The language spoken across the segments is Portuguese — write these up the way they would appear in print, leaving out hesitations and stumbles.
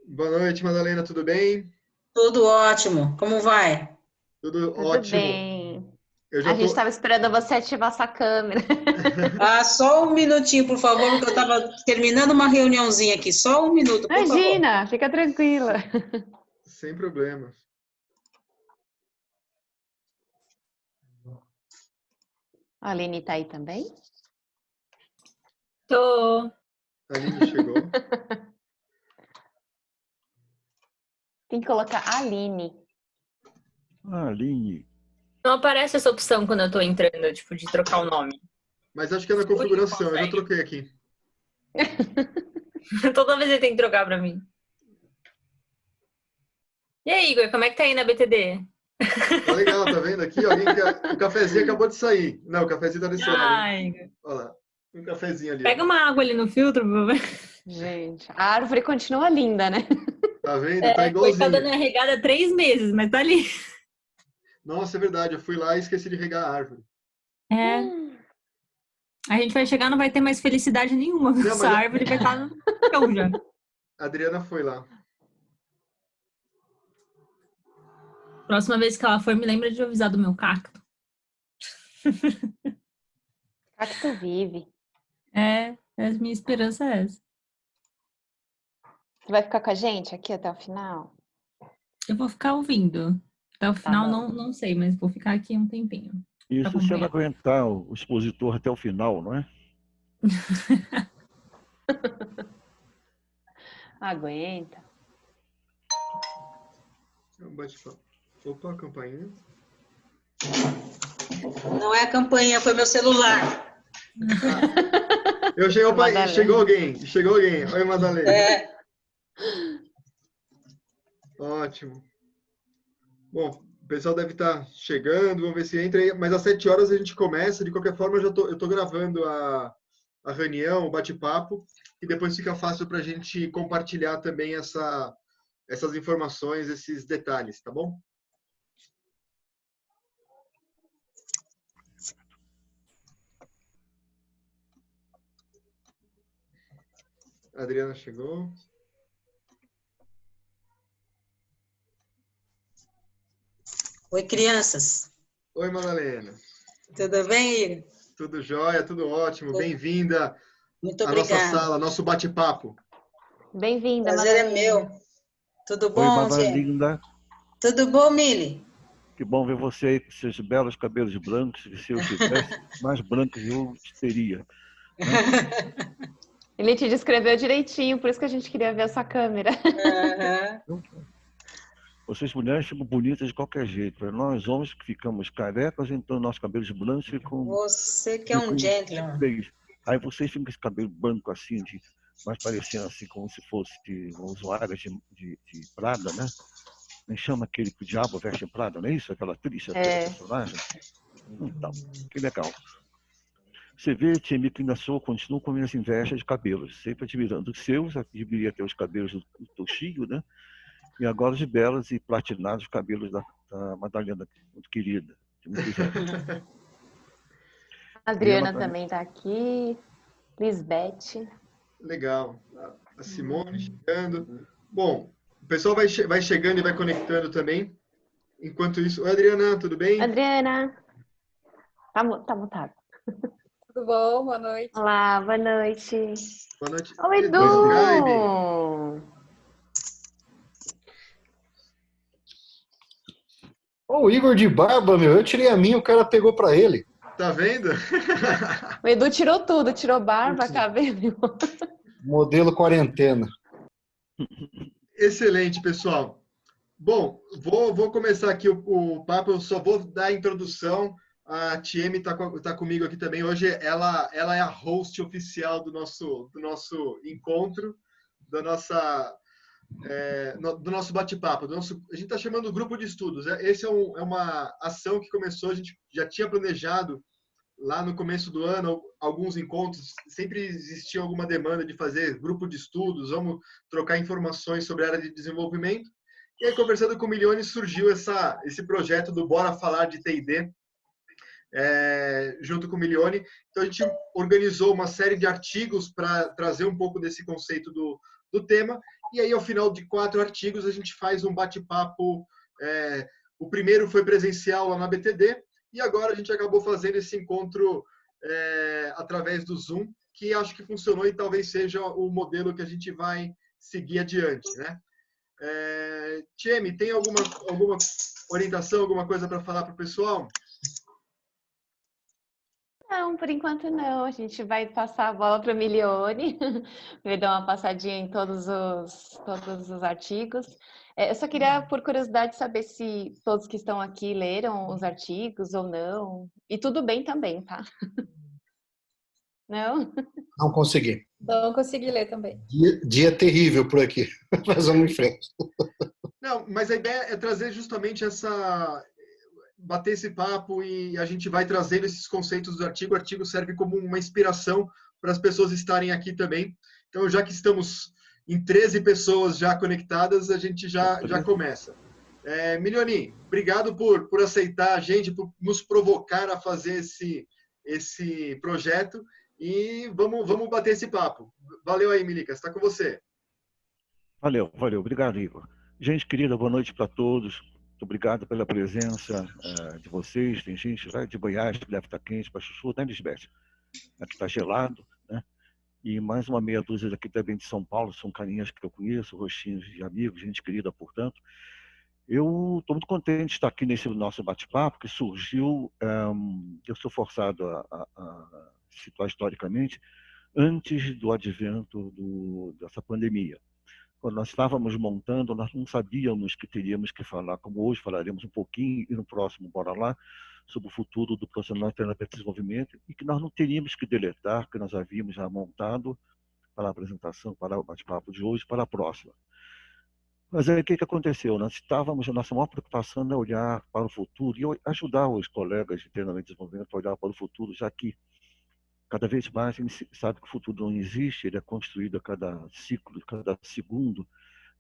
Boa noite, Madalena, tudo bem? Tudo ótimo. Como vai? Tudo Tudo ótimo. bem. Eu A já gente tô. estava esperando você ativar sua câmera. Ah, só um minutinho, por favor, porque eu estava terminando uma reuniãozinha aqui. Só um minuto, por favor. Imagina, fica tranquila. Sem problemas. A Aline tá aí também? Tô. A Aline chegou. Tem que colocar Aline. Aline. Não aparece essa opção quando eu tô entrando, tipo, de trocar o nome. Mas acho que é na Hoje não configuração, eu já consegue. troquei aqui. Toda vez ele tem que trocar pra mim. E aí, Igor, como é que tá aí na BTD? Tá legal, tá vendo aqui? Alguém que. O cafezinho acabou de sair. Não, o cafezinho tá desse lado, hein? Ai, Igor. Olha lá. Um cafezinho ali, Pega ó. uma água ali no filtro, por favor. Gente, a árvore continua linda, né? Tá vendo? Tá É, coitada igualzinho. da regada há 3 meses, mas tá ali. Nossa, é verdade. Eu fui lá e esqueci de regar a árvore. É. A gente vai chegar, não vai ter mais felicidade nenhuma. Não, Essa mas árvore vai estar no chão já. a Adriana foi lá. Próxima vez que ela for, me lembra de avisar do meu cacto. Cacto vive. A minha esperança é essa. Você vai ficar com a gente aqui até o final? Eu vou ficar ouvindo. Até o final, bom. não sei, mas vou ficar aqui um tempinho. Isso se ela acompanhar. aguentar o expositor até o final, não é? Aguenta. É um bate-papo. Opa, a campainha. Não é a campainha, foi meu celular. Eu cheguei, opa, Madalena. chegou alguém. Chegou alguém. Oi, Madalena. É, Ótimo. Bom, o pessoal deve estar chegando, vamos ver se entra aí. Mas às 7 horas a gente começa. De qualquer forma, eu tô gravando a reunião, o bate-papo, e depois fica fácil para a gente compartilhar também essas informações, esses detalhes, tá bom? A Adriana chegou. Oi, crianças. Oi, Madalena. Tudo bem, Igor? Tudo jóia, tudo ótimo. Bem-vinda Muito à nossa obrigada. sala, nosso bate-papo. Bem-vinda, Prazer é Madalena. meu. Tudo Oi, bom, Zé? Linda. Tudo bom, Mili? Que bom ver você aí com seus belos cabelos brancos. Se eu tivesse mais brancos, eu teria. Ele te descreveu direitinho, por isso que a gente queria ver a sua câmera. Aham. Vocês mulheres ficam bonitas de qualquer jeito. Nós homens que ficamos carecas, então nossos cabelos brancos ficam... Você que é um gentleman. feios. Aí vocês ficam com esse cabelo branco assim, mais parecendo assim como se fosse de usuários de Prada, né? Nem chama aquele que o diabo veste em Prada, não é isso? Aquela atriz, aquela personagem. Então, que legal. Você vê, Timmy, que ainda continuo com minhas invejas de cabelos, sempre admirando os seus, admirei até os cabelos do Toshio, né? E agora os belos e platinados cabelos da Madalena, muito querida, de muitos anos. A Adriana também tá aqui. Lisbeth. Legal. A Simone chegando. Bom, o pessoal vai chegando e vai conectando também. Enquanto isso... Oi, Adriana, tudo bem? Adriana. Tá mutado. Tudo bom? Boa noite. Olá, boa noite. Boa noite. Oi, Edu Skype. Edu! Ô, o Igor de barba, meu, eu tirei a minha, o cara pegou pra ele. Tá vendo? O Edu tirou tudo, tirou barba, cabelo. Modelo quarentena. Excelente, pessoal. Bom, vou começar aqui o papo, eu só vou dar a introdução. A Tieme tá comigo aqui também. Hoje ela é a host oficial do nosso encontro, da nossa... do nosso bate-papo, a gente está chamando grupo de estudos. Esse é uma ação que começou, a gente já tinha planejado lá no começo do ano, alguns encontros, sempre existia alguma demanda de fazer grupo de estudos, vamos trocar informações sobre a área de desenvolvimento. E aí, conversando com o Milione, surgiu esse projeto do Bora Falar de T&D, junto com o Milione. Então, a gente organizou uma série de artigos para trazer um pouco desse conceito do tema E aí, ao final de 4 artigos, a gente faz um bate-papo. O primeiro foi presencial lá na BTD, e agora a gente acabou fazendo esse encontro através do Zoom, que acho que funcionou e talvez seja o modelo que a gente vai seguir adiante, né? Tiemi, tem alguma orientação, alguma coisa para falar para o pessoal? Não, por enquanto não. A gente vai passar a bola para a Milione, vai dar uma passadinha em todos os artigos. Eu só queria, por curiosidade, saber se todos que estão aqui leram os artigos ou não. E tudo bem também, tá? Não? Não consegui. Não consegui ler também. Dia terrível por aqui. Mas vamos em frente. Não, mas a ideia é trazer justamente bater esse papo e a gente vai trazendo esses conceitos do artigo. O artigo serve como uma inspiração para as pessoas estarem aqui também. Então, já que estamos em 13 pessoas já conectadas, a gente já começa. Milioni, obrigado por aceitar a gente, por nos provocar a fazer esse projeto e vamos bater esse papo. Valeu aí, Milica, está com você. Valeu. Obrigado, Igor. Gente querida, boa noite para todos. Muito obrigado pela presença de vocês. Tem gente lá de Goiás que deve estar quente para chuchu, né, Lisbeth? Aqui está gelado, né? E mais uma meia dúzia daqui também de São Paulo, são carinhas que eu conheço, rostinhos de amigos, gente querida, portanto. Eu estou muito contente de estar aqui nesse nosso bate-papo, que surgiu, eu sou forçado a situar historicamente, antes do advento dessa pandemia. Quando nós estávamos montando, nós não sabíamos que teríamos que falar, como hoje falaremos um pouquinho, e no próximo, bora lá, sobre o futuro do profissional de terapia de desenvolvimento, e que nós não teríamos que deletar, que nós havíamos já montado para a apresentação, para o bate-papo de hoje, para a próxima. Mas aí o que aconteceu? Nós estávamos, a nossa maior preocupação era olhar para o futuro e ajudar os colegas de treinamento e desenvolvimento a olhar para o futuro, já que cada vez mais a gente sabe que o futuro não existe, ele é construído a cada ciclo, a cada segundo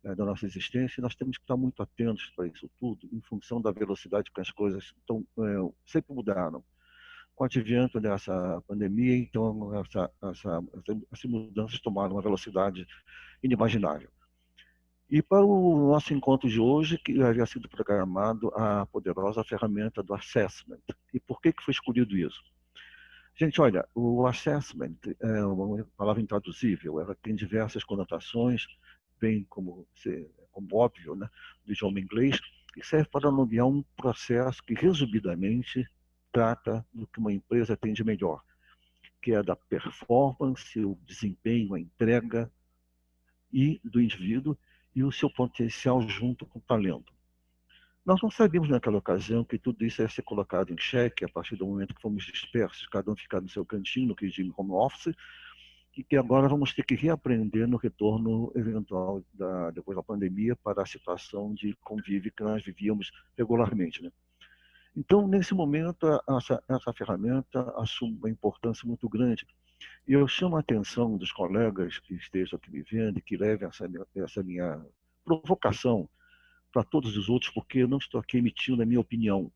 da nossa existência, e nós temos que estar muito atentos para isso tudo, em função da velocidade que as coisas sempre mudaram. Com o advento dessa pandemia, então, essas mudanças tomaram uma velocidade inimaginável. E para o nosso encontro de hoje, que havia sido programado a poderosa ferramenta do assessment. E por que foi escolhido isso? Gente, olha, o assessment é uma palavra intraduzível, ela tem diversas conotações, bem como óbvio, né, do idioma inglês, e serve para nomear um processo que, resumidamente, trata do que uma empresa tem de melhor, que é da performance, o desempenho, a entrega e do indivíduo e o seu potencial junto com o talento. Nós não sabíamos naquela ocasião que tudo isso ia ser colocado em xeque a partir do momento que fomos dispersos, cada um ficar no seu cantinho, no regime home office, e que agora vamos ter que reaprender no retorno eventual depois da pandemia para a situação de convívio que nós vivíamos regularmente, né? Então, nesse momento, essa ferramenta assume uma importância muito grande. E eu chamo a atenção dos colegas que estejam aqui me vendo e que levem essa minha provocação para todos os outros, porque eu não estou aqui emitindo a minha opinião.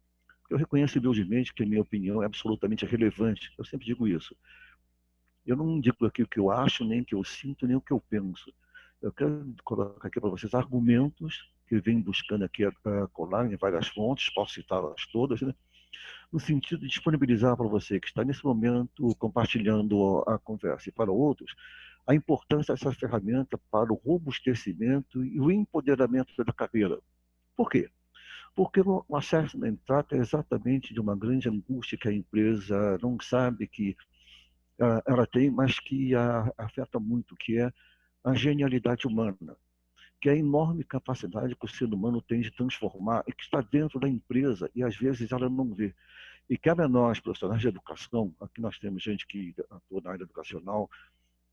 Eu reconheço humildemente que a minha opinião é absolutamente relevante. Eu sempre digo isso. Eu não digo aqui o que eu acho, nem o que eu sinto, nem o que eu penso. Eu quero colocar aqui para vocês argumentos que eu venho buscando aqui colar em várias fontes, posso citá-las todas, né? No sentido de disponibilizar para você que está nesse momento compartilhando a conversa e para outros, a importância dessa ferramenta para o robustecimento e o empoderamento da carreira. Por quê? Porque o assessment trata exatamente de uma grande angústia que a empresa não sabe que ela tem, mas que a afeta muito, que é a genialidade humana, que é a enorme capacidade que o ser humano tem de transformar e que está dentro da empresa e às vezes ela não vê. E cabe a nós, profissionais de educação, aqui nós temos gente que atua na área educacional,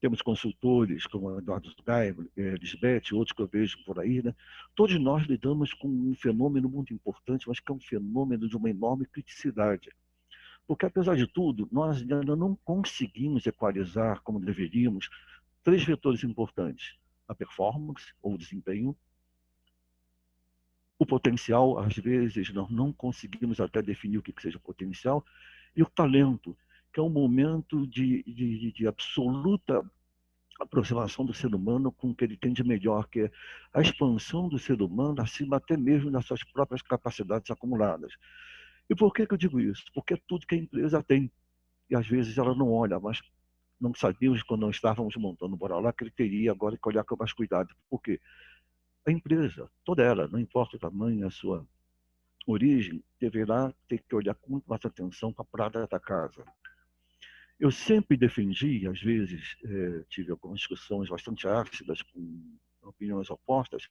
temos consultores como o Eduardo Gai, Lisbeth, outros que eu vejo por aí, né? Todos nós lidamos com um fenômeno muito importante, mas que é um fenômeno de uma enorme criticidade. Porque, apesar de tudo, nós ainda não conseguimos equalizar, como deveríamos, 3 vetores importantes: a performance, ou o desempenho, o potencial, às vezes nós não conseguimos até definir o que seja potencial, e o talento, que é um momento de absoluta aproximação do ser humano com o que ele tem de melhor, que é a expansão do ser humano acima até mesmo das suas próprias capacidades acumuladas. E por que eu digo isso? Porque é tudo que a empresa tem. E às vezes ela não olha, mas não sabíamos quando não estávamos montando o Bora Lá que ele teria agora que olhar com mais cuidado. Por quê? A empresa, toda ela, não importa o tamanho, a sua origem, deverá ter que olhar com muito mais atenção para a prata da casa. Eu sempre defendi, às vezes tive algumas discussões bastante ácidas com opiniões opostas,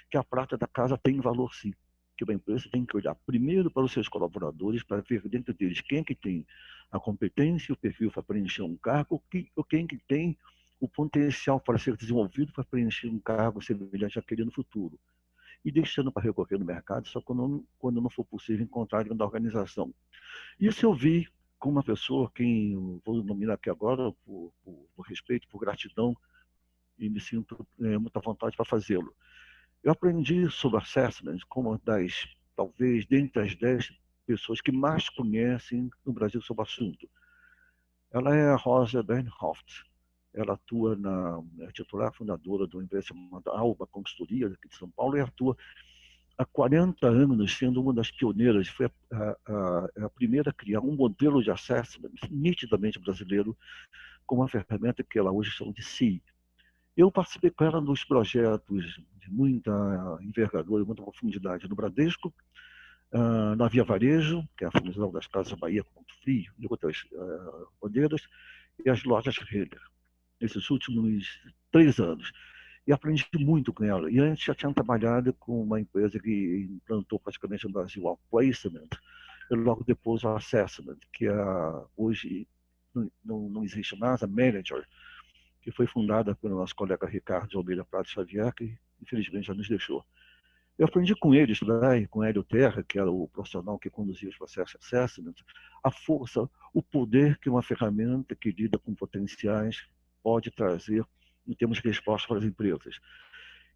que a prata da casa tem valor sim, que uma empresa tem que olhar primeiro para os seus colaboradores, para ver dentro deles quem é que tem a competência e o perfil para preencher um cargo, ou quem é que tem o potencial para ser desenvolvido para preencher um cargo semelhante àquele no futuro. E deixando para recorrer no mercado só quando não for possível encontrar dentro da organização. Isso eu vi com uma pessoa, quem eu vou nominar aqui agora, por respeito, por gratidão, e me sinto muita vontade para fazê-lo. Eu aprendi sobre assessment como uma das, talvez, dentre as 10 pessoas que mais conhecem no Brasil sobre o assunto. Ela é a Rosa Bernhoft. Ela atua é titular fundadora de uma empresa chamada Alba Consultoria, aqui de São Paulo, e atua há 40 anos sendo uma das pioneiras. Foi a primeira a criar um modelo de assessment nitidamente brasileiro com uma ferramenta que ela hoje chama de SEE. Eu participei com ela nos projetos de muita envergadura e muita profundidade no Bradesco, na Via Varejo, que é a fusão das Casas Bahia com Ponto Frio, e outras bandeiras, e as lojas Renner, nesses últimos 3 anos. E aprendi muito com ela. E antes já tinha trabalhado com uma empresa que implantou praticamente no Brasil o Placement, e logo depois o Assessment, que hoje não existe mais, a Manager, que foi fundada pelo nosso colega Ricardo de Almeida Prado Xavier, que infelizmente já nos deixou. Eu aprendi com eles, com Hélio Terra, que era o profissional que conduzia os processos de assessment, a força, o poder que uma ferramenta que lida com potenciais pode trazer em termos de resposta para as empresas.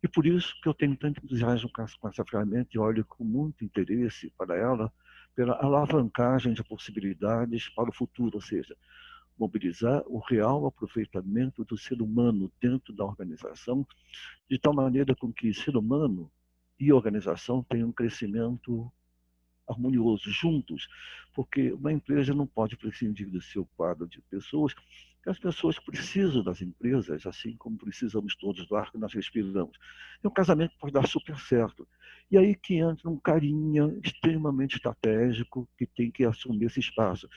E por isso que eu tenho tanto entusiasmo com essa ferramenta e olho com muito interesse para ela, pela alavancagem de possibilidades para o futuro, ou seja, mobilizar o real aproveitamento do ser humano dentro da organização, de tal maneira com que ser humano e organização tenham um crescimento harmonioso, juntos, porque uma empresa não pode prescindir do seu quadro de pessoas, que as pessoas precisam das empresas, assim como precisamos todos do ar que nós respiramos. E um casamento pode dar super certo. E aí que entra um carinha extremamente estratégico que tem que assumir esse espaço,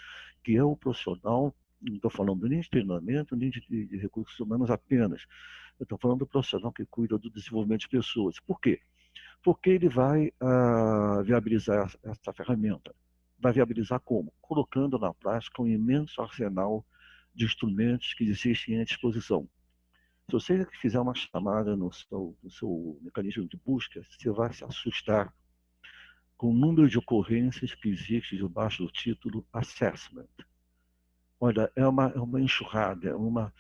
que é o profissional, não estou falando nem de treinamento, nem de recursos humanos apenas, eu estou falando do profissional que cuida do desenvolvimento de pessoas. Por quê? Porque ele vai viabilizar essa ferramenta. Vai viabilizar como? Colocando na prática um imenso arsenal de instrumentos que existem à disposição. Se você fizer uma chamada no seu mecanismo de busca, você vai se assustar com o número de ocorrências que existe debaixo do título Assessment. Olha, é uma enxurrada, é uma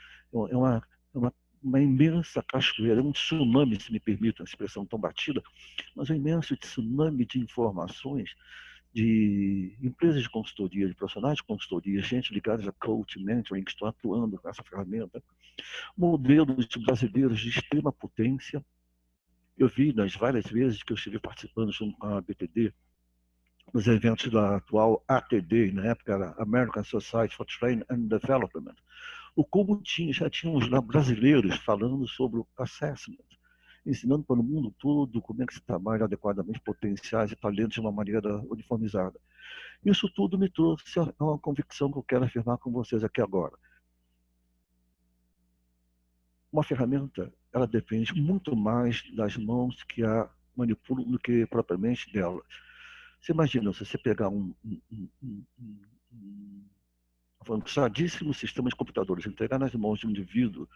imensa cachoeira, um tsunami, se me permite uma expressão tão batida, mas um imenso tsunami de informações de empresas de consultoria, de profissionais de consultoria, gente ligada a coach, mentoring, que estão atuando com essa ferramenta, modelos brasileiros de extrema potência. Eu vi nas várias vezes que eu estive participando junto com a BTD, nos eventos da atual ATD, na época era American Society for Training and Development, o como já tínhamos lá brasileiros falando sobre o assessment, ensinando para o mundo todo como é que se trabalha adequadamente potenciais e talentos de uma maneira uniformizada. Isso tudo me trouxe a uma convicção que eu quero afirmar com vocês aqui agora. Uma ferramenta, ela depende muito mais das mãos que a manipulam do que propriamente dela. Você imagina, se você pegar um avançadíssimo sistema de computadores, entregar nas mãos de um indivíduo,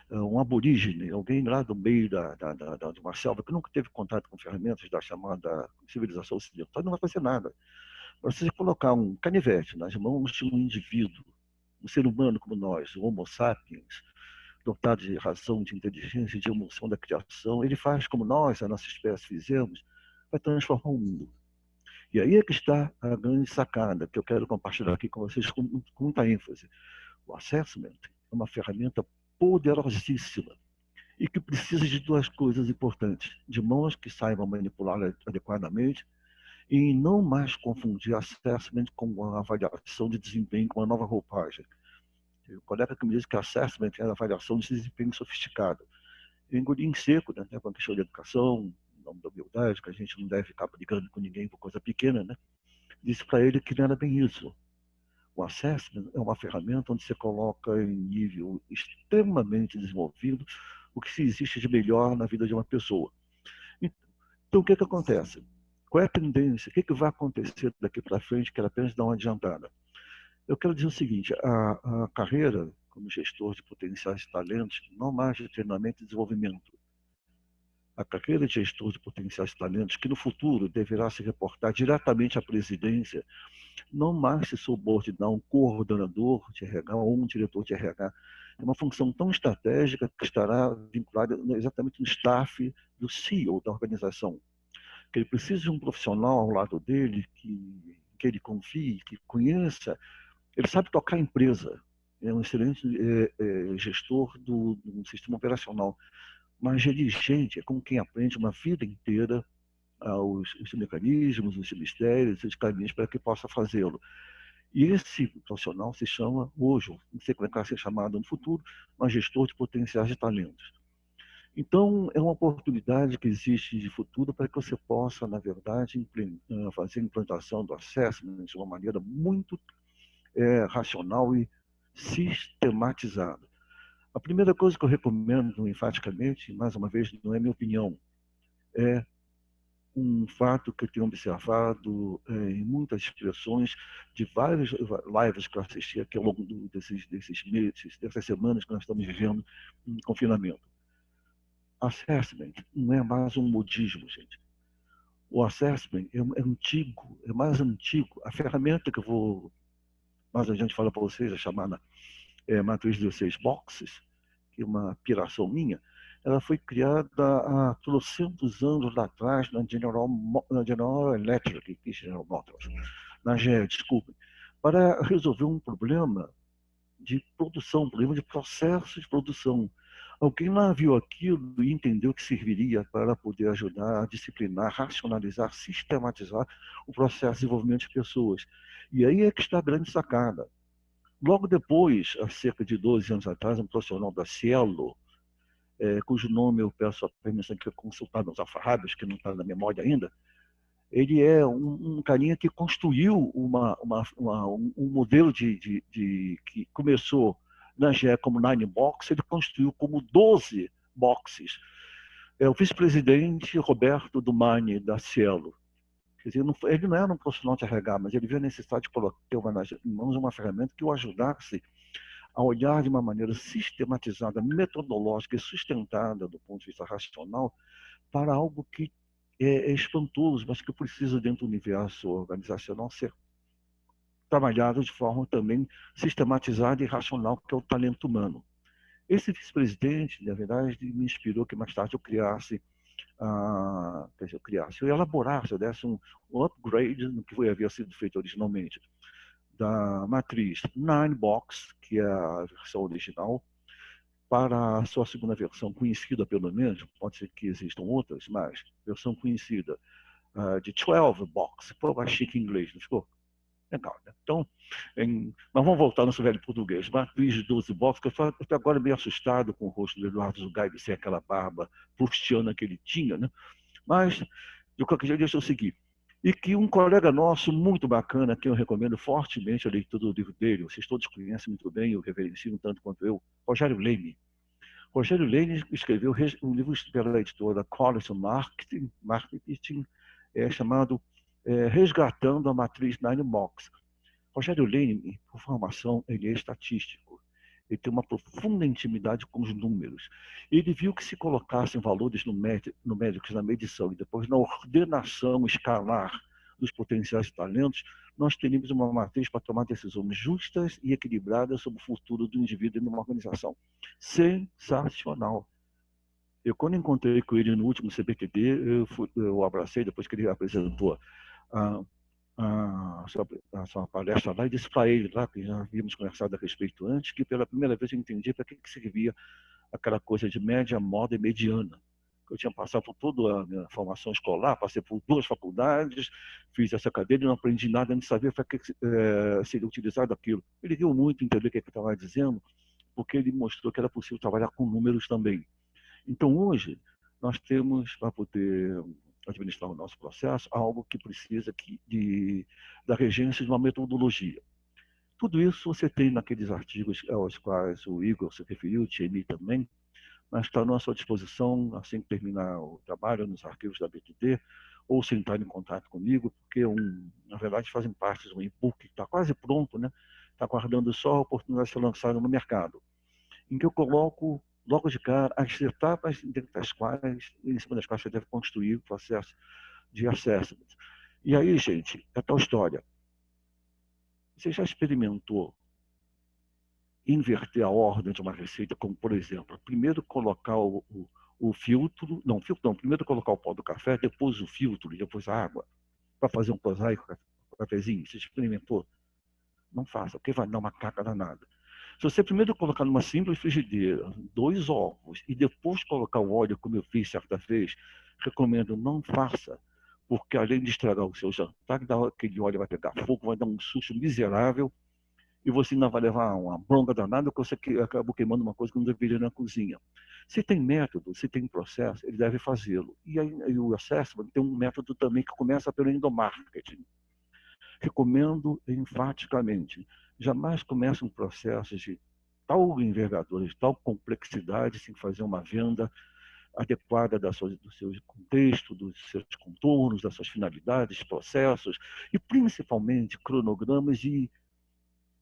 um aborígene, alguém lá do meio de uma selva que nunca teve contato com ferramentas da chamada civilização ocidental, não vai fazer nada. Mas se você colocar um canivete nas mãos de um indivíduo, um ser humano como nós, o Homo sapiens, dotado de razão, de inteligência, de emoção da criação, ele faz como nós, a nossa espécie, fizemos, vai transformar o mundo. E aí é que está a grande sacada que eu quero compartilhar aqui com vocês com muita ênfase. O assessment é uma ferramenta poderosíssima e que precisa de duas coisas importantes: de mãos que saibam manipulá-la adequadamente e não mais confundir assessment com uma avaliação de desempenho com uma nova roupagem. O colega que me disse que assessment era avaliação de desempenho sofisticado. Eu engoli em seco, né, com a questão de educação, em nome da humildade, que a gente não deve ficar brigando com ninguém por coisa pequena, né? Disse para ele que não era bem isso. O assessment é uma ferramenta onde você coloca em nível extremamente desenvolvido o que se existe de melhor na vida de uma pessoa. Então, o que acontece? Qual é a tendência? O que vai acontecer daqui para frente? Quero apenas dar uma adiantada. Eu quero dizer o seguinte: a carreira como gestor de potenciais talentos não mais de treinamento e desenvolvimento. A carreira de gestor de potenciais talentos, que no futuro deverá se reportar diretamente à presidência, não mais se subordinar a um coordenador de RH ou um diretor de RH. É uma função tão estratégica que estará vinculada exatamente no staff do CEO da organização. Que ele precisa de um profissional ao lado dele, que ele confie, que conheça. Ele sabe tocar a empresa, é um excelente gestor do sistema operacional, mas dirigente é como quem aprende uma vida inteira os mecanismos, os mistérios, os caminhos para que possa fazê-lo. E esse profissional se chama, hoje, não sei como é que vai ser chamado no futuro, mas gestor de potenciais de talentos. Então, é uma oportunidade que existe de futuro para que você possa, na verdade, fazer a implantação do assessment de uma maneira muito racional e sistematizada. A primeira coisa que eu recomendo enfaticamente, mais uma vez, não é minha opinião, é um fato que eu tenho observado em muitas expressões de várias lives que eu assisti aqui ao longo desses meses, dessas semanas que nós estamos vivendo em confinamento. Assessment não é mais um modismo, gente. O assessment é antigo, é mais antigo. A ferramenta que eu vou mais adiante falar para vocês, a chamada matriz de 6 boxes, que é uma piração minha, ela foi criada há trocentos anos lá atrás na General Electric, General Motors, na GE, desculpem, para resolver um problema de produção, um problema de processo de produção. Alguém lá viu aquilo e entendeu que serviria para poder ajudar a disciplinar, racionalizar, sistematizar o processo de desenvolvimento de pessoas. E aí é que está a grande sacada. Logo depois, há cerca de 12 anos atrás, um profissional da Cielo, cujo nome eu peço a permissão de consultar meus alfarrábios, que não está na memória ainda, ele é um carinha que construiu um modelo que começou na GE como 9 box, ele construiu como 12 boxes. É o vice-presidente Roberto Dumani, da Cielo. Quer dizer, ele não era um profissional de RH, mas ele viu a necessidade de colocar em mãos uma ferramenta que o ajudasse a olhar de uma maneira sistematizada, metodológica e sustentada do ponto de vista racional para algo que é espantoso, mas que precisa, dentro do universo organizacional, ser trabalhado de forma também sistematizada e racional, que é o talento humano. Esse vice-presidente, na verdade, me inspirou que mais tarde eu criasse, eu elaborasse, eu desse um upgrade no que havia sido feito originalmente, da matriz 9 box, que é a versão original, para a sua segunda versão, conhecida pelo menos, pode ser que existam outras, mas versão conhecida, de 12 box, ficou mais chique em inglês, não ficou? Legal, né? Então, mas vamos voltar no nosso velho português. Matriz de 12 box, que eu estou agora meio assustado com o rosto do Eduardo Zugaib, sem aquela barba prustiana que ele tinha, né? Mas, de qualquer jeito, deixa eu seguir. E que um colega nosso, muito bacana, que eu recomendo fortemente a leitura do livro dele, vocês todos conhecem muito bem, eu reverencio tanto quanto eu, Rogério Leme. Rogério Leme escreveu um livro pela editora Collins Marketing chamado Resgatando a Matriz 9 box. Rogério Leme, por formação, ele é estatístico. Ele tem uma profunda intimidade com os números. Ele viu que se colocassem valores numéricos na medição e depois na ordenação escalar dos potenciais talentos, nós teríamos uma matriz para tomar decisões justas e equilibradas sobre o futuro do indivíduo em uma organização. Sensacional. Eu, quando encontrei com ele no último CPQD, eu abracei, depois que ele apresentou a sua palestra lá e disse para ele, lá, que já havíamos conversado a respeito antes, que pela primeira vez eu entendi para que servia aquela coisa de média, moda e mediana. Eu tinha passado por toda a minha formação escolar, passei por 2 faculdades, fiz essa cadeira e não aprendi nada, nem sabia para que seria utilizado aquilo. Ele riu muito entender o que eu estava dizendo, porque ele mostrou que era possível trabalhar com números também. Então, hoje, nós temos, para poder administrar o nosso processo, algo que precisa da regência de uma metodologia. Tudo isso você tem naqueles artigos aos quais o Igor se referiu, o Thierry também, mas está à nossa disposição, assim que terminar o trabalho, nos arquivos da BTD, ou se entrar em contato comigo, porque, na verdade, fazem parte de um e-book que está quase pronto, né? Está aguardando só a oportunidade de ser lançado no mercado, em que eu coloco, logo de cara, as etapas em cima das quais você deve construir o processo de assessment. E aí, gente, é tal história. Você já experimentou inverter a ordem de uma receita, como, por exemplo, primeiro colocar o filtro, não, primeiro colocar o pó do café, depois o filtro e depois a água, para fazer um prosaico cafezinho? Você experimentou? Não faça, porque vai dar uma caca danada. Se você primeiro colocar numa simples frigideira 2 ovos e depois colocar o óleo, como eu fiz certa vez, recomendo não faça, porque além de estragar o seu jantar, aquele óleo vai pegar fogo, vai dar um susto miserável e você ainda vai levar uma bronca danada porque você acabou queimando uma coisa que não deveria na cozinha. Se tem método, se tem processo, ele deve fazê-lo. E aí o assessment tem um método também que começa pelo endomarketing. Recomendo enfaticamente, jamais comece um processo de tal envergadura, de tal complexidade, sem fazer uma venda adequada do seu contexto, dos seus contornos, das suas finalidades, processos e principalmente cronogramas e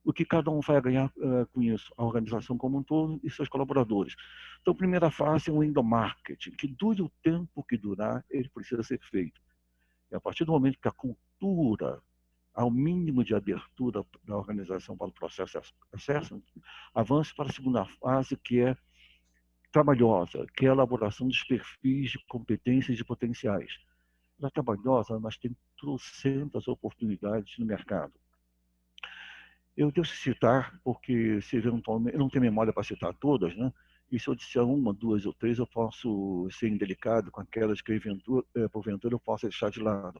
o que cada um vai ganhar com isso, a organização como um todo e seus colaboradores. Então, a primeira fase é o endomarketing, que dure o tempo que durar, ele precisa ser feito. E a partir do momento que a cultura, ao mínimo de abertura da organização para o processo de assessment, avance para a segunda fase, que é trabalhosa, que é a elaboração dos perfis de competências e de potenciais. Ela é trabalhosa, mas tem trocentas oportunidades no mercado. Eu devo citar, porque se eventualmente, eu não tenho memória para citar todas, né? E se eu disser 1, 2 ou 3, eu posso ser indelicado com aquelas que, porventura, eu posso deixar de lado.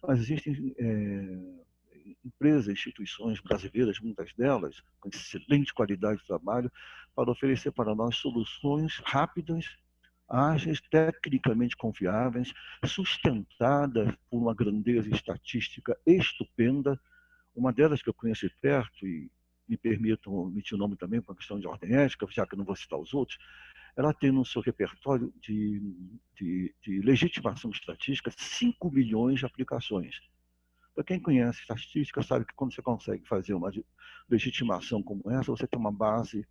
Mas existem empresas, instituições brasileiras, muitas delas, com excelente qualidade de trabalho, para oferecer para nós soluções rápidas, ágeis, tecnicamente confiáveis, sustentadas por uma grandeza estatística estupenda. Uma delas que eu conheço de perto, e me permitam omitir o nome também por uma questão de ordem ética, já que eu não vou citar os outros, ela tem no seu repertório de legitimação estatística 5 milhões de aplicações. Para quem conhece estatística, sabe que quando você consegue fazer uma legitimação como essa, você tem uma base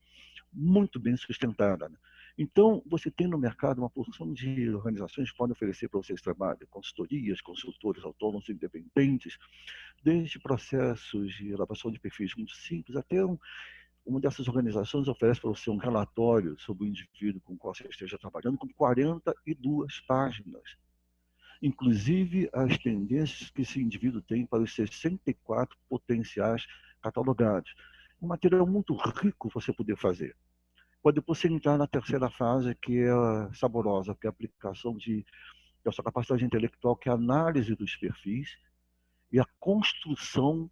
muito bem sustentada, né? Então, você tem no mercado uma porção de organizações que podem oferecer para vocês trabalho, consultorias, consultores autônomos independentes, desde processos de elaboração de perfis muito simples, até uma dessas organizações oferece para você um relatório sobre o indivíduo com o qual você esteja trabalhando, com 42 páginas. Inclusive as tendências que esse indivíduo tem para os 64 potenciais catalogados. Um material muito rico você poder fazer. Pode depois você entrar na terceira fase, que é saborosa, que é a aplicação da sua capacidade intelectual, que é a análise dos perfis e a construção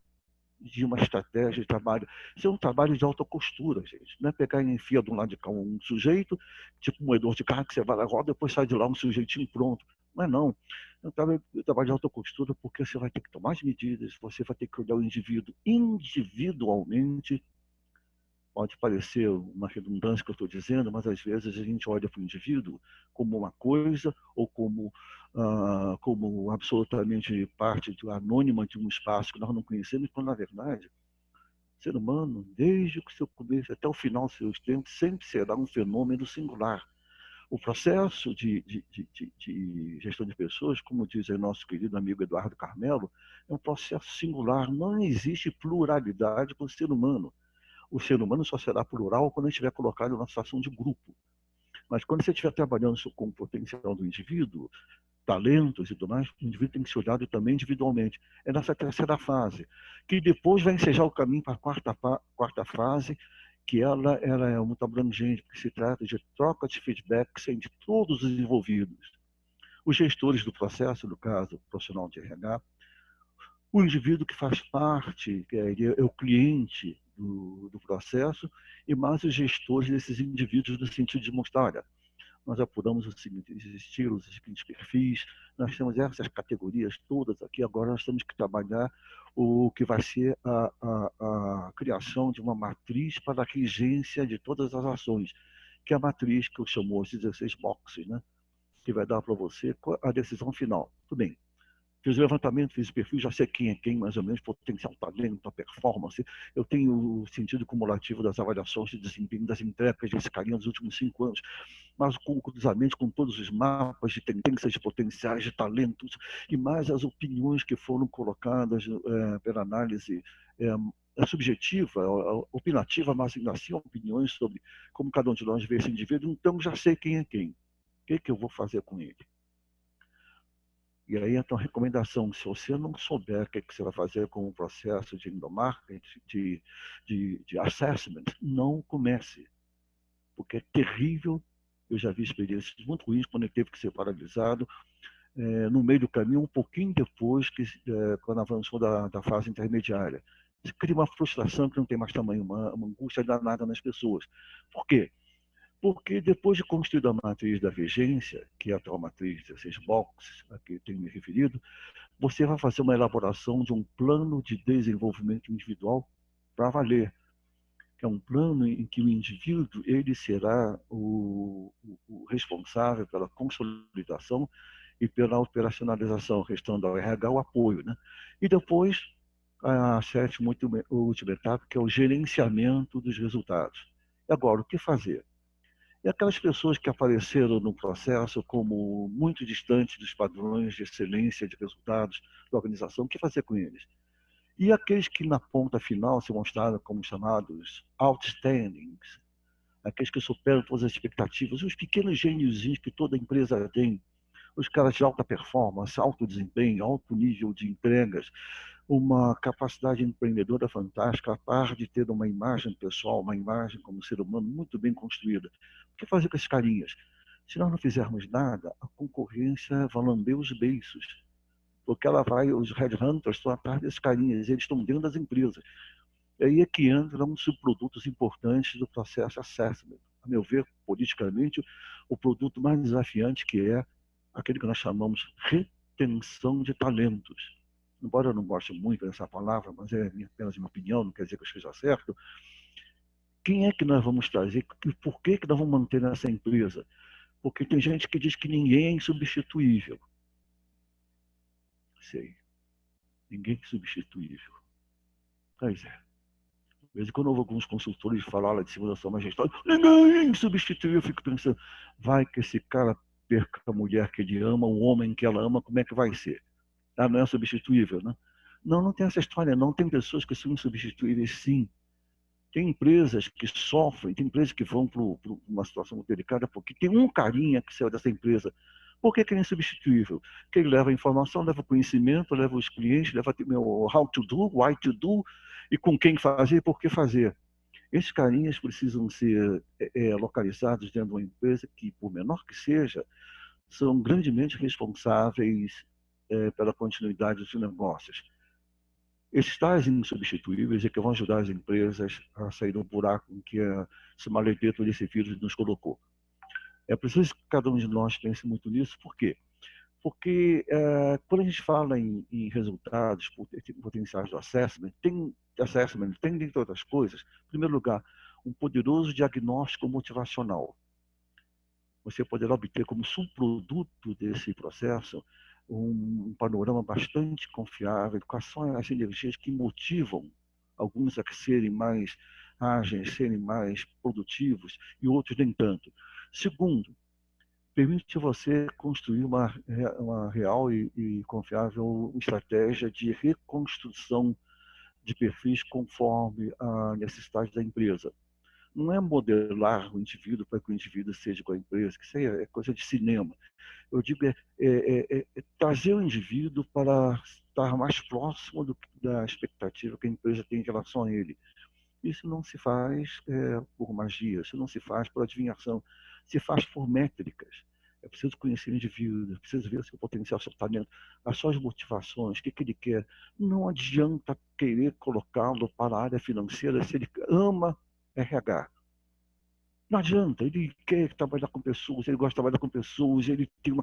de uma estratégia de trabalho. Isso é um trabalho de alta costura, gente. Não é pegar e enfia de um lado de cá um sujeito, tipo um moedor de carro, que você vai lá, roda, depois sai de lá um sujeitinho pronto. Não é não. É um trabalho de alta costura, porque você vai ter que tomar as medidas, você vai ter que olhar o indivíduo individualmente. Pode parecer uma redundância que eu estou dizendo, mas às vezes a gente olha para o indivíduo como uma coisa ou como absolutamente parte anônima de um espaço que nós não conhecemos, quando, na verdade, o ser humano, desde o seu começo até o final dos seus tempos, sempre será um fenômeno singular. O processo de gestão de pessoas, como diz o nosso querido amigo Eduardo Carmelo, é um processo singular. Não existe pluralidade para o ser humano. O ser humano só será plural quando a gente estiver colocado numa situação de grupo. Mas quando você estiver trabalhando com o potencial do indivíduo, talentos e tudo mais, o indivíduo tem que ser olhado também individualmente. É nessa terceira fase, que depois vai ensejar o caminho para a quarta fase, que ela é muito abrangente, porque se trata de troca de feedbacks entre todos os envolvidos. Os gestores do processo, no caso, o profissional de RH, o indivíduo que faz parte, que é o cliente do processo, e mais os gestores desses indivíduos no sentido de mostrar, olha, nós apuramos os seguintes estilos, os seguintes perfis, nós temos essas categorias todas aqui, agora nós temos que trabalhar o que vai ser a criação de uma matriz para a regência de todas as ações, que é a matriz que eu chamo de 16 boxes, né? Que vai dar para você a decisão final. Tudo bem. Fiz o levantamento, fiz o perfil, já sei quem é quem, mais ou menos, potencial talento, a performance. Eu tenho o sentido cumulativo das avaliações de desempenho das entregas desse carinha dos últimos 5 anos, mas com o cruzamento com todos os mapas de tendências, de potenciais, de talentos, e mais as opiniões que foram colocadas pela análise subjetiva, opinativa, mas ainda assim opiniões sobre como cada um de nós vê esse indivíduo. Então já sei quem é quem. O que eu vou fazer com ele? E aí, então, a recomendação, se você não souber o que você vai fazer com o processo de endomarketing, de assessment, não comece, porque é terrível. Eu já vi experiências muito ruins quando ele teve que ser paralisado, no meio do caminho, um pouquinho depois, quando avançou da fase intermediária. Isso cria uma frustração que não tem mais tamanho, uma angústia danada nas pessoas. Por quê? Porque depois de construída a matriz da vigência, que é a tal matriz de 16 boxes, a que eu tenho me referido, você vai fazer uma elaboração de um plano de desenvolvimento individual para valer, que é um plano em que o indivíduo ele será o responsável pela consolidação e pela operacionalização, restando ao RH o apoio, né? E depois, a sétima última etapa, que é o gerenciamento dos resultados. E agora, o que fazer? E aquelas pessoas que apareceram no processo como muito distantes dos padrões de excelência de resultados da organização, o que fazer com eles? E aqueles que na ponta final se mostraram como chamados outstandings, aqueles que superam todas as expectativas, os pequenos gêniozinhos que toda empresa tem, os caras de alta performance, alto desempenho, alto nível de entregas, uma capacidade empreendedora fantástica, a par de ter uma imagem pessoal, uma imagem como ser humano muito bem construída. O que fazer com esses carinhas? Se nós não fizermos nada, a concorrência vai lamber os beiços, porque os headhunters estão atrás desses carinhas, eles estão dentro das empresas. E aí é que entram os subprodutos importantes do processo assessment. A meu ver, politicamente, o produto mais desafiante, que é aquele que nós chamamos retenção de talentos. Embora eu não goste muito dessa palavra, mas é apenas uma opinião, não quer dizer que eu esteja certo. Quem é que nós vamos trazer? Por que nós vamos manter nessa empresa? Porque tem gente que diz que ninguém é insubstituível. Sei. Ninguém é insubstituível. Pois é. De vez em quando eu ouvo alguns consultores falar lá de cima da sua majestade, ninguém é insubstituível. Eu fico pensando, vai que esse cara perca a mulher que ele ama, o homem que ela ama, como é que vai ser? Ah, não é substituível, né? Não, não tem essa história, não. Tem pessoas que são insubstituíveis, sim. Tem empresas que sofrem, tem empresas que vão para uma situação muito delicada porque tem um carinha que saiu dessa empresa. Por que ele é insubstituível? Porque ele leva a informação, leva o conhecimento, leva os clientes, leva o how to do, why to do, e com quem fazer e por que fazer. Esses carinhas precisam ser localizados dentro de uma empresa que, por menor que seja, são grandemente responsáveis pela continuidade dos negócios. Esses tais insubstituíveis é que vão ajudar as empresas a sair do buraco em que esse maledeto desse vírus nos colocou. É preciso que cada um de nós pense muito nisso. Por quê? Porque quando a gente fala em resultados potenciais do assessment, tem, dentre outras coisas, em primeiro lugar, um poderoso diagnóstico motivacional. Você poderá obter como subproduto desse processo um panorama bastante confiável, quais são as energias que motivam alguns a serem mais ágeis, serem mais produtivos e outros nem tanto. Segundo, permite você construir uma real e confiável estratégia de reconstrução de perfis conforme a necessidade da empresa. não é modelar o indivíduo para que o indivíduo seja com a empresa, que isso aí é coisa de cinema. Eu digo trazer o indivíduo para estar mais próximo da expectativa que a empresa tem em relação a ele. Isso não se faz por magia, isso não se faz por adivinhação, se faz por métricas. É preciso conhecer o indivíduo, é preciso ver o seu potencial, o seu talento, as suas motivações, o que ele quer. Não adianta querer colocá-lo para a área financeira se ele ama RH. Não adianta, ele quer trabalhar com pessoas, ele gosta de trabalhar com pessoas, ele tem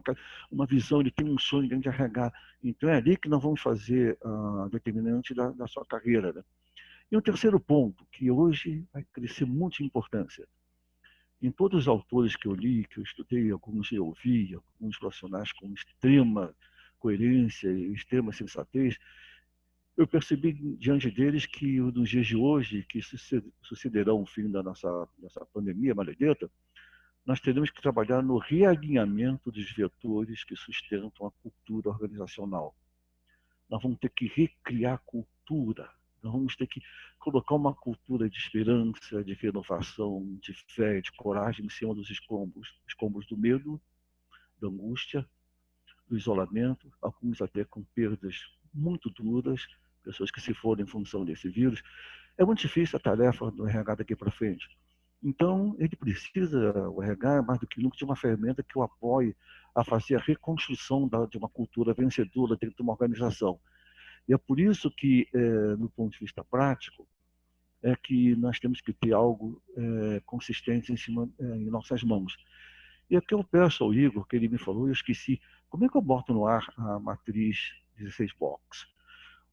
uma visão, ele tem um sonho dentro de RH. Então é ali que nós vamos fazer a determinante da sua carreira, né? E um terceiro ponto, que hoje vai crescer muito em importância. Em todos os autores que eu li, que eu estudei, alguns eu ouvi, alguns profissionais com extrema coerência e extrema sensatez, eu percebi diante deles que nos dias de hoje, que sucederão o fim dessa pandemia maledeta, nós teremos que trabalhar no realinhamento dos vetores que sustentam a cultura organizacional. Nós vamos ter que recriar a cultura. Nós vamos ter que colocar uma cultura de esperança, de renovação, de fé, de coragem em cima dos escombros do medo, da angústia, do isolamento, alguns até com perdas muito duras, pessoas que se foram em função desse vírus. É muito difícil a tarefa do RH daqui para frente. Então, ele precisa, o RH, mais do que nunca, de uma ferramenta que o apoie a fazer a reconstrução de uma cultura vencedora dentro de uma organização. E é por isso que, no ponto de vista prático, é que nós temos que ter algo consistente em nossas mãos. E aqui eu peço ao Igor, que ele me falou, eu esqueci, como é que eu boto no ar a matriz 16 box?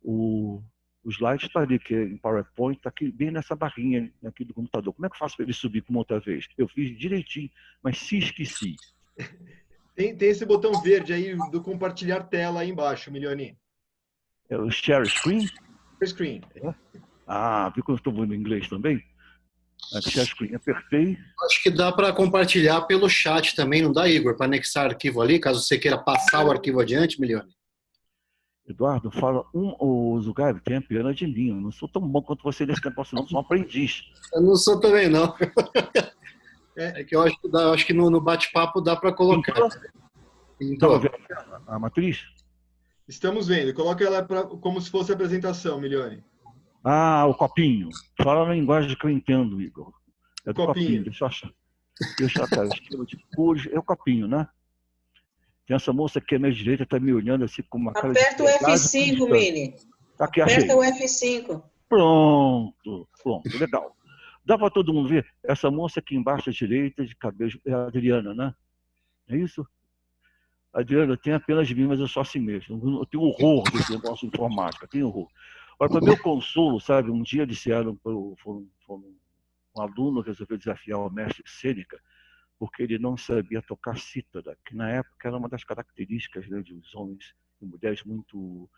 O slide está ali, que é em PowerPoint, está aqui bem nessa barrinha aqui do computador. Como é que eu faço para ele subir como outra vez? Eu fiz direitinho, mas se esqueci. Tem esse botão verde aí do compartilhar tela aí embaixo, Milioni. É o share screen? Share screen. Ah, viu que eu estou falando inglês também? Share screen, apertei. Acho que dá para compartilhar pelo chat também, não dá, Igor? Para anexar arquivo ali, caso você queira passar o arquivo adiante, Milioni. Eduardo, fala o Zugaib tem a pena de mim. Eu não sou tão bom quanto você nesse negócio, não. Sou um aprendiz. Eu não sou também, não. É que eu acho que no bate-papo dá para colocar. Então, a matriz? Estamos vendo. Coloca ela como se fosse a apresentação, Milioni. Ah, o copinho. Fala na linguagem que eu entendo, Igor. É do copinho. Deixa eu achar. Esquema de cores. É o copinho, né? Tem essa moça aqui à minha direita, está me olhando assim com uma cara de... Aperta o F5, Mili. Aqui, achei. Aperta o F5. Pronto, legal. Dá para todo mundo ver? Essa moça aqui embaixo à direita, de cabelo, é a Adriana, né? É isso? Adriana, tem apenas de mim, mas eu sou assim mesmo. Eu tenho horror desse negócio de informática, tenho horror. Olha, para meu consolo, sabe, um dia disseram, um aluno resolveu desafiar o mestre Sêneca, porque ele não sabia tocar cítara, que na época era uma das características, né, de homens e mulheres muito,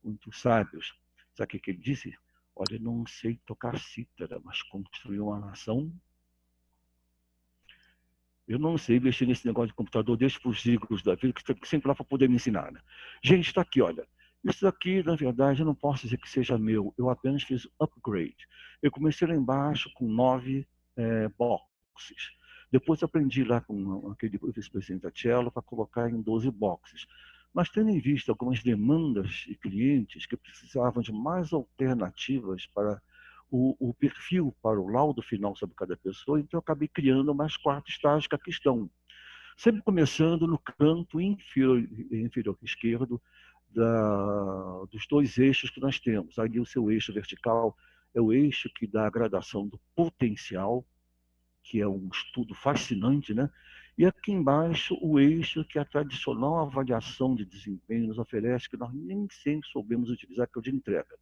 muito sábios. Sabe o que ele disse? Olha, eu não sei tocar cítara, mas construir uma nação. Eu não sei mexer nesse negócio de computador, deixa para os Igros da vida, que estão sempre lá para poder me ensinar. Né? Gente, está aqui, olha. Isso aqui, na verdade, eu não posso dizer que seja meu. Eu apenas fiz upgrade. Eu comecei lá embaixo com 9 boxes. Depois aprendi lá com aquele vice-presidente da Cello para colocar em 12 boxes. Mas tendo em vista algumas demandas de clientes que precisavam de mais alternativas para o perfil, para o laudo final sobre cada pessoa, então eu acabei criando mais 4 estágios que aqui estão. Sempre começando no canto inferior esquerdo dos 2 eixos que nós temos. Ali o seu eixo vertical é o eixo que dá a gradação do potencial, que é um estudo fascinante, né? E aqui embaixo o eixo que a tradicional avaliação de desempenho nos oferece, que nós nem sempre soubemos utilizar, que é o de entrega.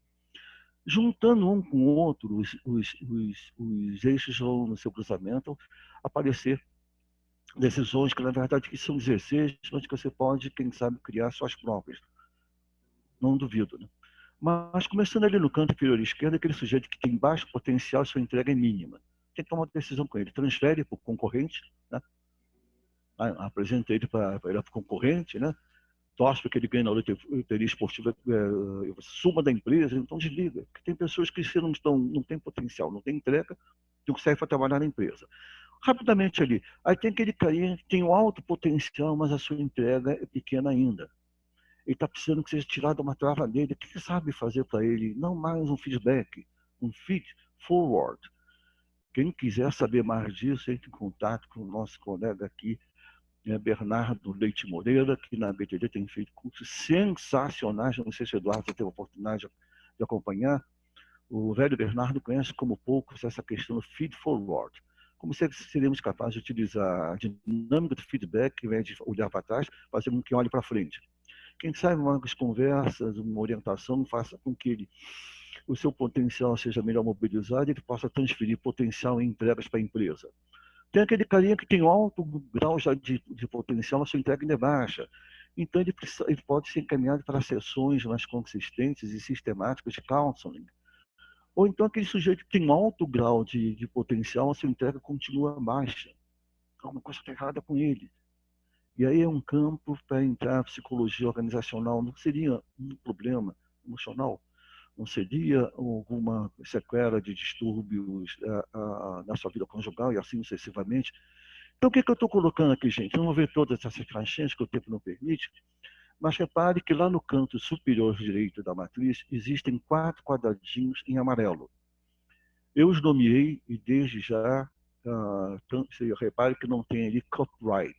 Juntando um com o outro, os eixos vão, no seu cruzamento, aparecer decisões que, na verdade, são 16, mas que você pode, quem sabe, criar suas próprias. Não duvido, né? Mas, começando ali no canto inferior esquerdo, aquele sujeito que tem baixo potencial, sua entrega é mínima. Tem que tomar uma decisão com ele. Transfere para o concorrente, né? Apresenta ele para o concorrente, né? Torce para que ele ganhe na loteria esportiva, suma da empresa, então desliga. Porque tem pessoas que, se não têm potencial, não têm entrega, não serve para trabalhar na empresa. Rapidamente ali. Aí tem aquele carinha que tem um alto potencial, mas a sua entrega é pequena ainda. Ele está precisando que seja tirado uma trava dele. O que você sabe fazer para ele? Não mais um feedback, um feed forward. Quem quiser saber mais disso, entre em contato com o nosso colega aqui, Bernardo Leite Moreira, que na BTD tem feito cursos sensacionais. Não sei se o Eduardo teve a oportunidade de acompanhar. O velho Bernardo conhece como poucos essa questão do feed forward. Como seríamos capazes de utilizar a dinâmica do feedback, ao invés de olhar para trás, fazer com que olhe para frente. Quem sabe umas conversas, uma orientação, faça com que o seu potencial seja melhor mobilizado e ele possa transferir potencial em entregas para a empresa. Tem aquele carinha que tem alto grau já de potencial, a sua entrega ainda é baixa. Então, ele pode ser encaminhado para sessões mais consistentes e sistemáticas de counseling. Ou então, aquele sujeito que tem alto grau de potencial, a sua entrega continua baixa. Alguma coisa está errada com ele. E aí é um campo para entrar a psicologia organizacional. Não seria um problema emocional? Não seria alguma sequela de distúrbios na sua vida conjugal e assim sucessivamente? Então, o que eu estou colocando aqui, gente? Eu não vou ver todas essas caixinhas que o tempo não permite, mas repare que lá no canto superior direito da matriz existem 4 quadradinhos em amarelo. Eu os nomeei e desde já, repare que não tem ali copyright.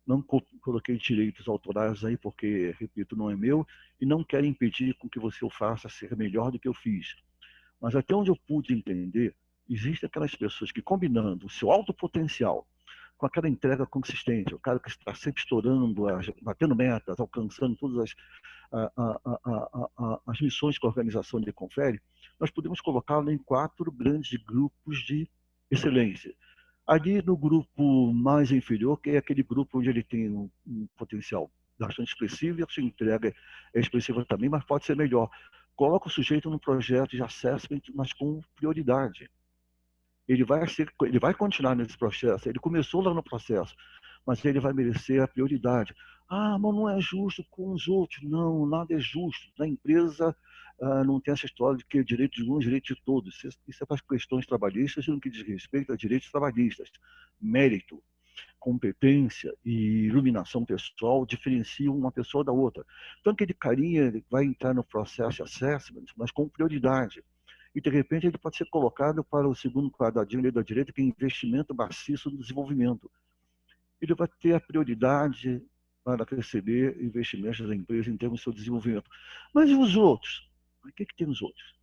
Não coloquei direitos autorais aí porque, repito, não é meu e não quero impedir com que você o faça ser melhor do que eu fiz. Mas até onde eu pude entender, existem aquelas pessoas que, combinando o seu alto potencial com aquela entrega consistente, o cara que está sempre estourando, batendo metas, alcançando todas as missões que a organização lhe confere, nós podemos colocá-lo em 4 grandes grupos de excelência. Ali no grupo mais inferior, que é aquele grupo onde ele tem um potencial bastante expressivo e a sua entrega é expressiva também, mas pode ser melhor. Coloca o sujeito num projeto de assessment, mas com prioridade. Ele vai continuar nesse processo. Ele começou lá no processo, mas ele vai merecer a prioridade. Ah, mas não é justo com os outros. Não, nada é justo. Na empresa não tem essa história de que é direito de um, direito de todos. Isso é para as questões trabalhistas e no que diz respeito a direitos trabalhistas. Mérito, competência e iluminação pessoal diferenciam uma pessoa da outra. Então, aquele carinha vai entrar no processo de assessment, mas com prioridade. E, de repente, ele pode ser colocado para o segundo quadradinho ali da direita, que é investimento maciço no desenvolvimento. Ele vai ter a prioridade para receber investimentos da empresa em termos do seu desenvolvimento. Mas e os outros? O que tem os outros?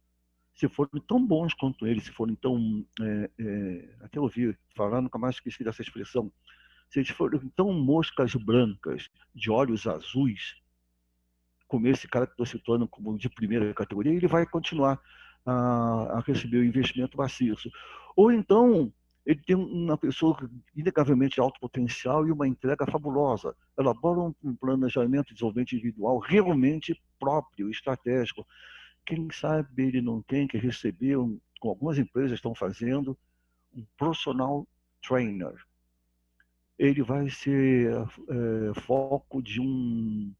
Se forem tão bons quanto eles, se forem tão... até ouvi falar, nunca mais esqueci dessa expressão. Se eles forem tão moscas brancas, de olhos azuis, como esse cara que estou citando como de primeira categoria, ele vai continuar a receber o investimento maciço. Ou então, ele tem uma pessoa inegavelmente alto potencial e uma entrega fabulosa. Elabora um planejamento de desenvolvimento individual realmente próprio, estratégico. Quem sabe ele não tem que receber, como algumas empresas estão fazendo, um personal trainer. Ele vai ser foco de um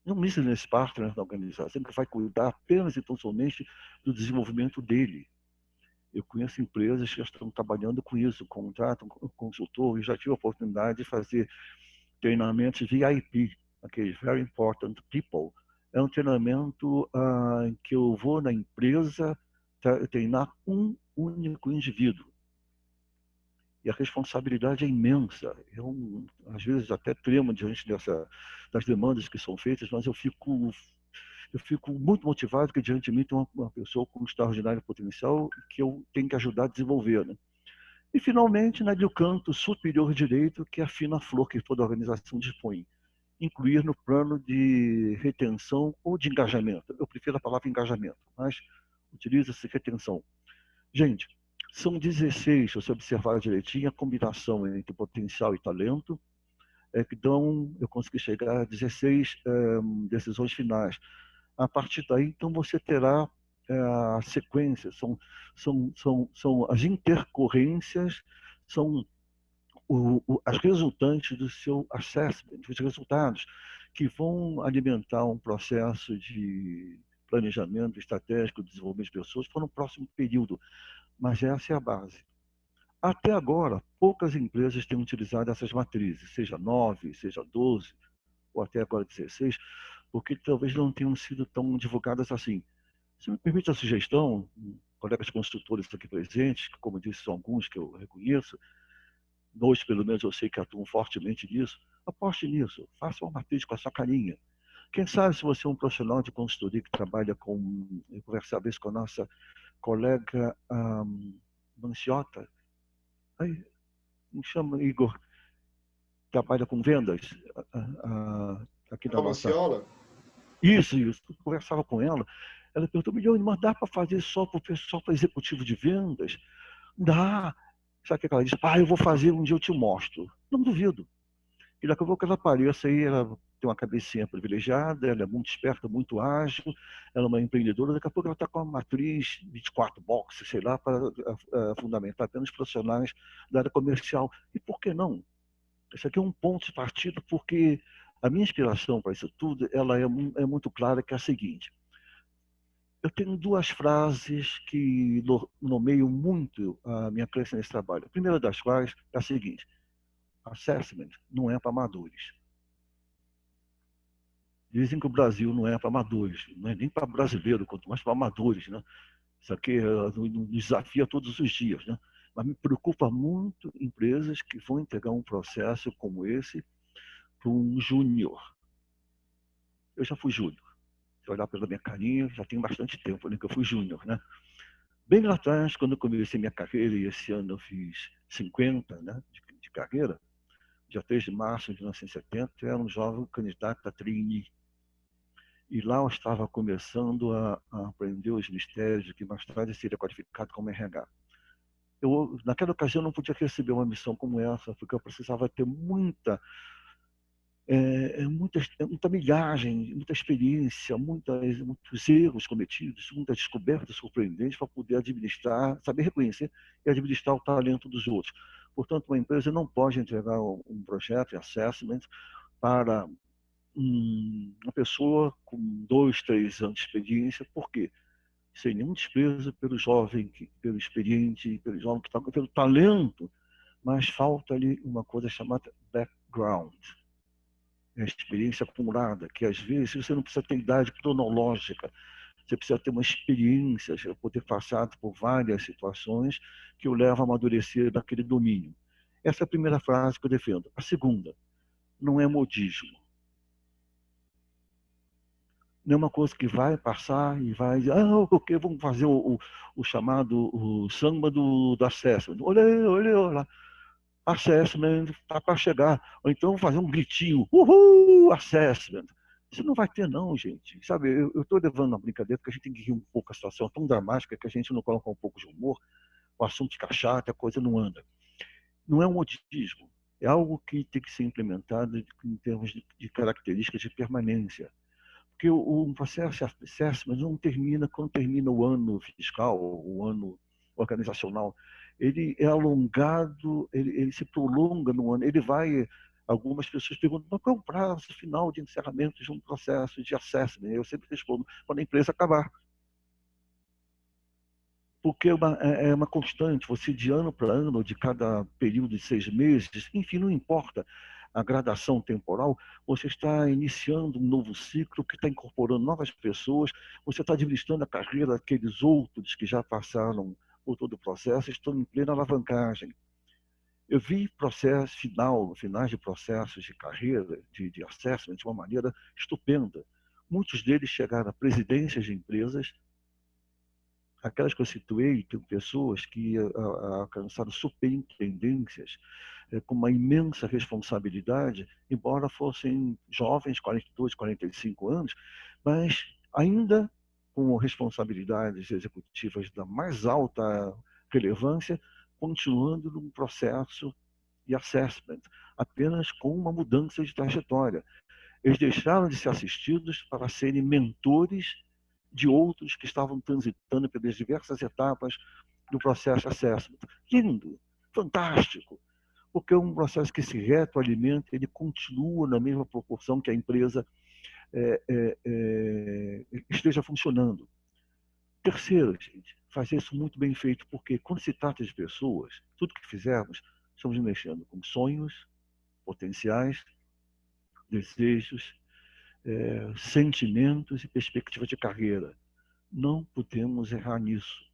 business partner da organização, que vai cuidar apenas e tão somente do desenvolvimento dele. Eu conheço empresas que estão trabalhando com isso, contratam um consultor, e já tive a oportunidade de fazer treinamentos VIP, aqueles Very Important People. É um treinamento em que eu vou na empresa treinar um único indivíduo. E a responsabilidade é imensa. Eu, às vezes, até tremo diante das demandas que são feitas, mas eu fico muito motivado que diante de mim tem uma pessoa com um extraordinário potencial que eu tenho que ajudar a desenvolver. Né? E, finalmente, no canto superior direito, que é a fina flor que toda organização dispõe. Incluir no plano de retenção ou de engajamento. Eu prefiro a palavra engajamento, mas utiliza-se retenção. Gente, são 16, se você observar direitinho, a combinação entre potencial e talento, que dão, eu consegui chegar a 16 decisões finais. A partir daí, então, você terá a sequência, são as intercorrências, são as resultantes do seu assessment, os resultados que vão alimentar um processo de planejamento estratégico, desenvolvimento de pessoas para no próximo período. Mas essa é a base. Até agora, poucas empresas têm utilizado essas matrizes, seja 9, seja 12, ou até agora 16, porque talvez não tenham sido tão divulgadas assim. Se me permite a sugestão, colegas consultores aqui presentes, que, como eu disse, são alguns que eu reconheço, 2 pelo menos eu sei que atuam fortemente nisso, aposte nisso, faça uma matriz com a sua carinha. Quem sabe se você é um profissional de consultoria que trabalha com, eu conversava isso com a nossa colega Manciota, aí, me chama Igor, trabalha com vendas aqui da nossa... Manciola? Isso. Eu conversava com ela, ela perguntou, Milione, mas dá para fazer só para o pessoal, para executivo de vendas? Dá. Sabe o que ela disse? Eu vou fazer, um dia eu te mostro. Não duvido. E daqui a pouco ela apareça aí, ela tem uma cabecinha privilegiada, ela é muito esperta, muito ágil, ela é uma empreendedora, daqui a pouco ela está com uma matriz 24 boxes, sei lá, para fundamentar apenas profissionais da área comercial. E por que não? Esse aqui é um ponto de partida, porque a minha inspiração para isso tudo ela é muito clara, que é a seguinte. Eu tenho 2 frases que nomeiam muito a minha crença nesse trabalho. A primeira das quais é a seguinte: assessment não é para amadores. Dizem que o Brasil não é para amadores, não é nem para brasileiro, quanto mais para amadores, né? Isso aqui nos desafia todos os dias, né? Mas me preocupa muito empresas que vão entregar um processo como esse para um júnior. Eu já fui júnior. Se olhar pela minha carinha, já tem bastante tempo, né, que eu fui júnior, né? Bem lá atrás, quando eu comecei minha carreira, e esse ano eu fiz 50, né, de carreira, dia 3 de março de 1970, eu era um jovem candidato a trainee. E lá eu estava começando a aprender os mistérios de que mais tarde seria qualificado como RH. Naquela ocasião, não podia receber uma missão como essa, porque eu precisava ter muita milhagem, muita experiência, muitos erros cometidos, muitas descobertas surpreendentes para poder administrar, saber reconhecer e administrar o talento dos outros. Portanto, uma empresa não pode entregar um projeto de assessment para uma pessoa com 2, 3 anos de experiência. Por quê? Sem nenhum desprezo pelo jovem, pelo experiente, pelo jovem que está com pelo talento, mas falta ali uma coisa chamada background. A experiência acumulada, que às vezes você não precisa ter idade cronológica, você precisa ter uma experiência, poder passar por várias situações que o levam a amadurecer naquele domínio. Essa é a primeira frase que eu defendo. A segunda, não é modismo. Não é uma coisa que vai passar e vai dizer, porque vamos fazer o chamado o samba do assessment. Olha lá. Assessment está para chegar. Ou então fazer um gritinho, uhul, assessment. Isso não vai ter não, gente. Sabe, eu estou levando uma brincadeira porque a gente tem que rir um pouco a situação tão dramática que a gente não coloca um pouco de humor, o assunto fica chato, a coisa não anda. Não é um modismo, é algo que tem que ser implementado em termos de características de permanência. Porque o processo de assessment não termina quando termina o ano fiscal, o ano organizacional. Ele é alongado, ele se prolonga no ano. Ele vai... Algumas pessoas perguntam, qual é o prazo final de encerramento de um processo de assessment? Eu sempre respondo, quando a empresa acabar. Porque é uma constante, você de ano para ano, de cada período de 6 meses, enfim, não importa a gradação temporal, você está iniciando um novo ciclo que está incorporando novas pessoas, você está administrando a carreira daqueles outros que já passaram por todo o processo, estão em plena alavancagem. Eu vi finais de processos de carreira, de assessment, de uma maneira estupenda. Muitos deles chegaram a presidências de empresas. Aquelas que eu situei, tem pessoas que alcançaram superintendências com uma imensa responsabilidade, embora fossem jovens, 42, 45 anos, mas ainda com responsabilidades executivas da mais alta relevância, continuando num processo de assessment, apenas com uma mudança de trajetória. Eles deixaram de ser assistidos para serem mentores de outros que estavam transitando pelas diversas etapas do processo de assessment. Lindo, fantástico, porque é um processo que se retroalimenta, ele continua na mesma proporção que a empresa esteja funcionando. Terceiro, gente, fazer isso muito bem feito, porque quando se trata de pessoas, tudo que fizermos, estamos mexendo com sonhos, potenciais, desejos, sentimentos e perspectivas de carreira. Não podemos errar nisso.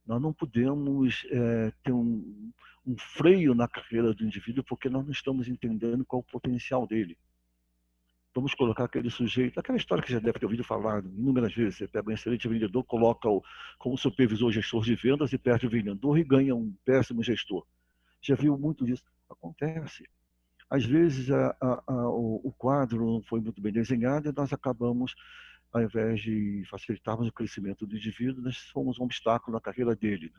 Nós não podemos ter um freio na carreira do indivíduo porque nós não estamos entendendo qual o potencial dele. Vamos colocar aquele sujeito, aquela história que já deve ter ouvido falar inúmeras vezes. Você pega um excelente vendedor, coloca-o como supervisor gestor de vendas e perde o vendedor e ganha um péssimo gestor. Já viu muito disso? Acontece. Às vezes o quadro não foi muito bem desenhado e nós acabamos, ao invés de facilitarmos o crescimento do indivíduo, nós somos um obstáculo na carreira dele.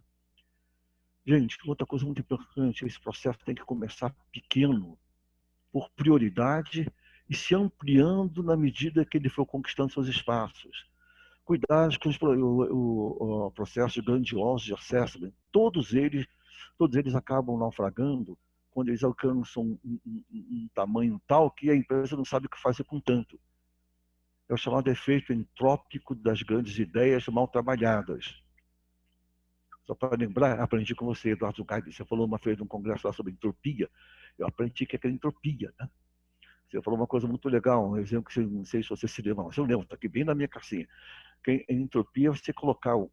Gente, outra coisa muito importante, esse processo tem que começar pequeno, por prioridade, e se ampliando na medida que ele for conquistando seus espaços. Cuidado com o processo grandioso de assessment. Todos eles acabam naufragando quando eles alcançam um tamanho tal que a empresa não sabe o que fazer com tanto. É o chamado efeito entrópico das grandes ideias mal trabalhadas. Só para lembrar, aprendi com você, Eduardo Gaide, você falou uma vez num congresso lá sobre entropia, eu aprendi que é aquela entropia, né? Você falou uma coisa muito legal, um exemplo que não sei se você se lembra, mas eu lembro, está aqui bem na minha caixinha. Que em entropia, você colocar um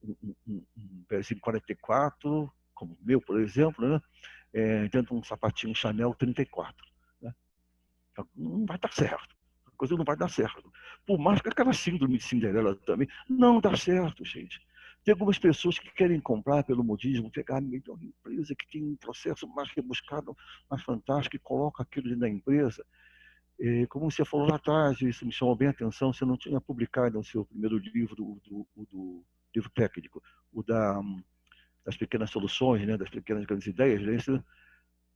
pezinho 44, como o meu, por exemplo, né? Dentro de um sapatinho Chanel 34. Né? Então, não vai dar certo. A coisa não vai dar certo. Por mais que aquela síndrome de Cinderela também, não dá certo, gente. Tem algumas pessoas que querem comprar pelo modismo, pegar uma empresa que tem um processo mais rebuscado, mais fantástico, e coloca aquilo dentro da empresa. Como você falou lá atrás, isso me chamou bem a atenção, você não tinha publicado o seu primeiro livro, do livro técnico, das pequenas soluções, né, das pequenas grandes ideias, né,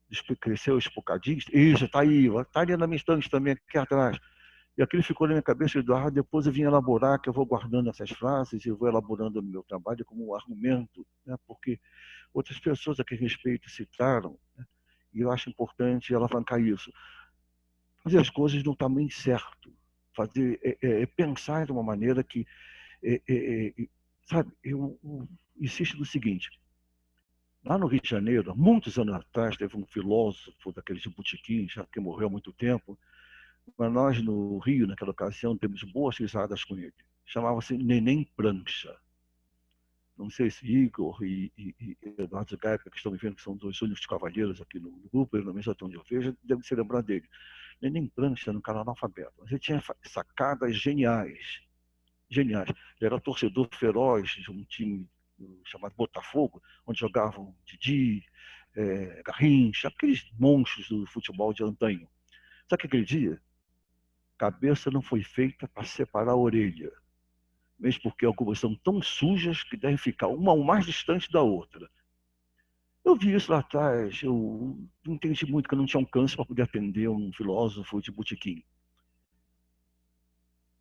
isso cresceu espocadinho, isso, está ali na minha estante também, aqui atrás. E aquilo ficou na minha cabeça, Eduardo, depois eu vim elaborar, que eu vou guardando essas frases e vou elaborando no meu trabalho como um argumento, né, porque outras pessoas a que respeito citaram, né, e eu acho importante alavancar isso. Fazer as coisas no tamanho certo, pensar de uma maneira que, sabe, eu insisto no seguinte, lá no Rio de Janeiro, há muitos anos atrás, teve um filósofo daqueles de botequim, já que morreu há muito tempo, mas nós no Rio, naquela ocasião, temos boas risadas com ele. Chamava-se Neném Prancha. Não sei se Igor e Eduardo Gaica, que estão me vendo, que são dois únicos cavalheiros aqui no grupo, pelo menos até onde eu vejo, devem se lembrar dele. Neném Prancha era um cara analfabeto, mas ele tinha sacadas geniais. Geniais. Ele era torcedor feroz de um time chamado Botafogo, onde jogavam Didi, Garrincha, aqueles monstros do futebol de antanho. Sabe que aquele dia? Cabeça não foi feita para separar a orelha, mesmo porque algumas são tão sujas que devem ficar uma o mais distante da outra. Eu vi isso lá atrás, eu não entendi muito que eu não tinha alcance para poder atender um filósofo de botequim.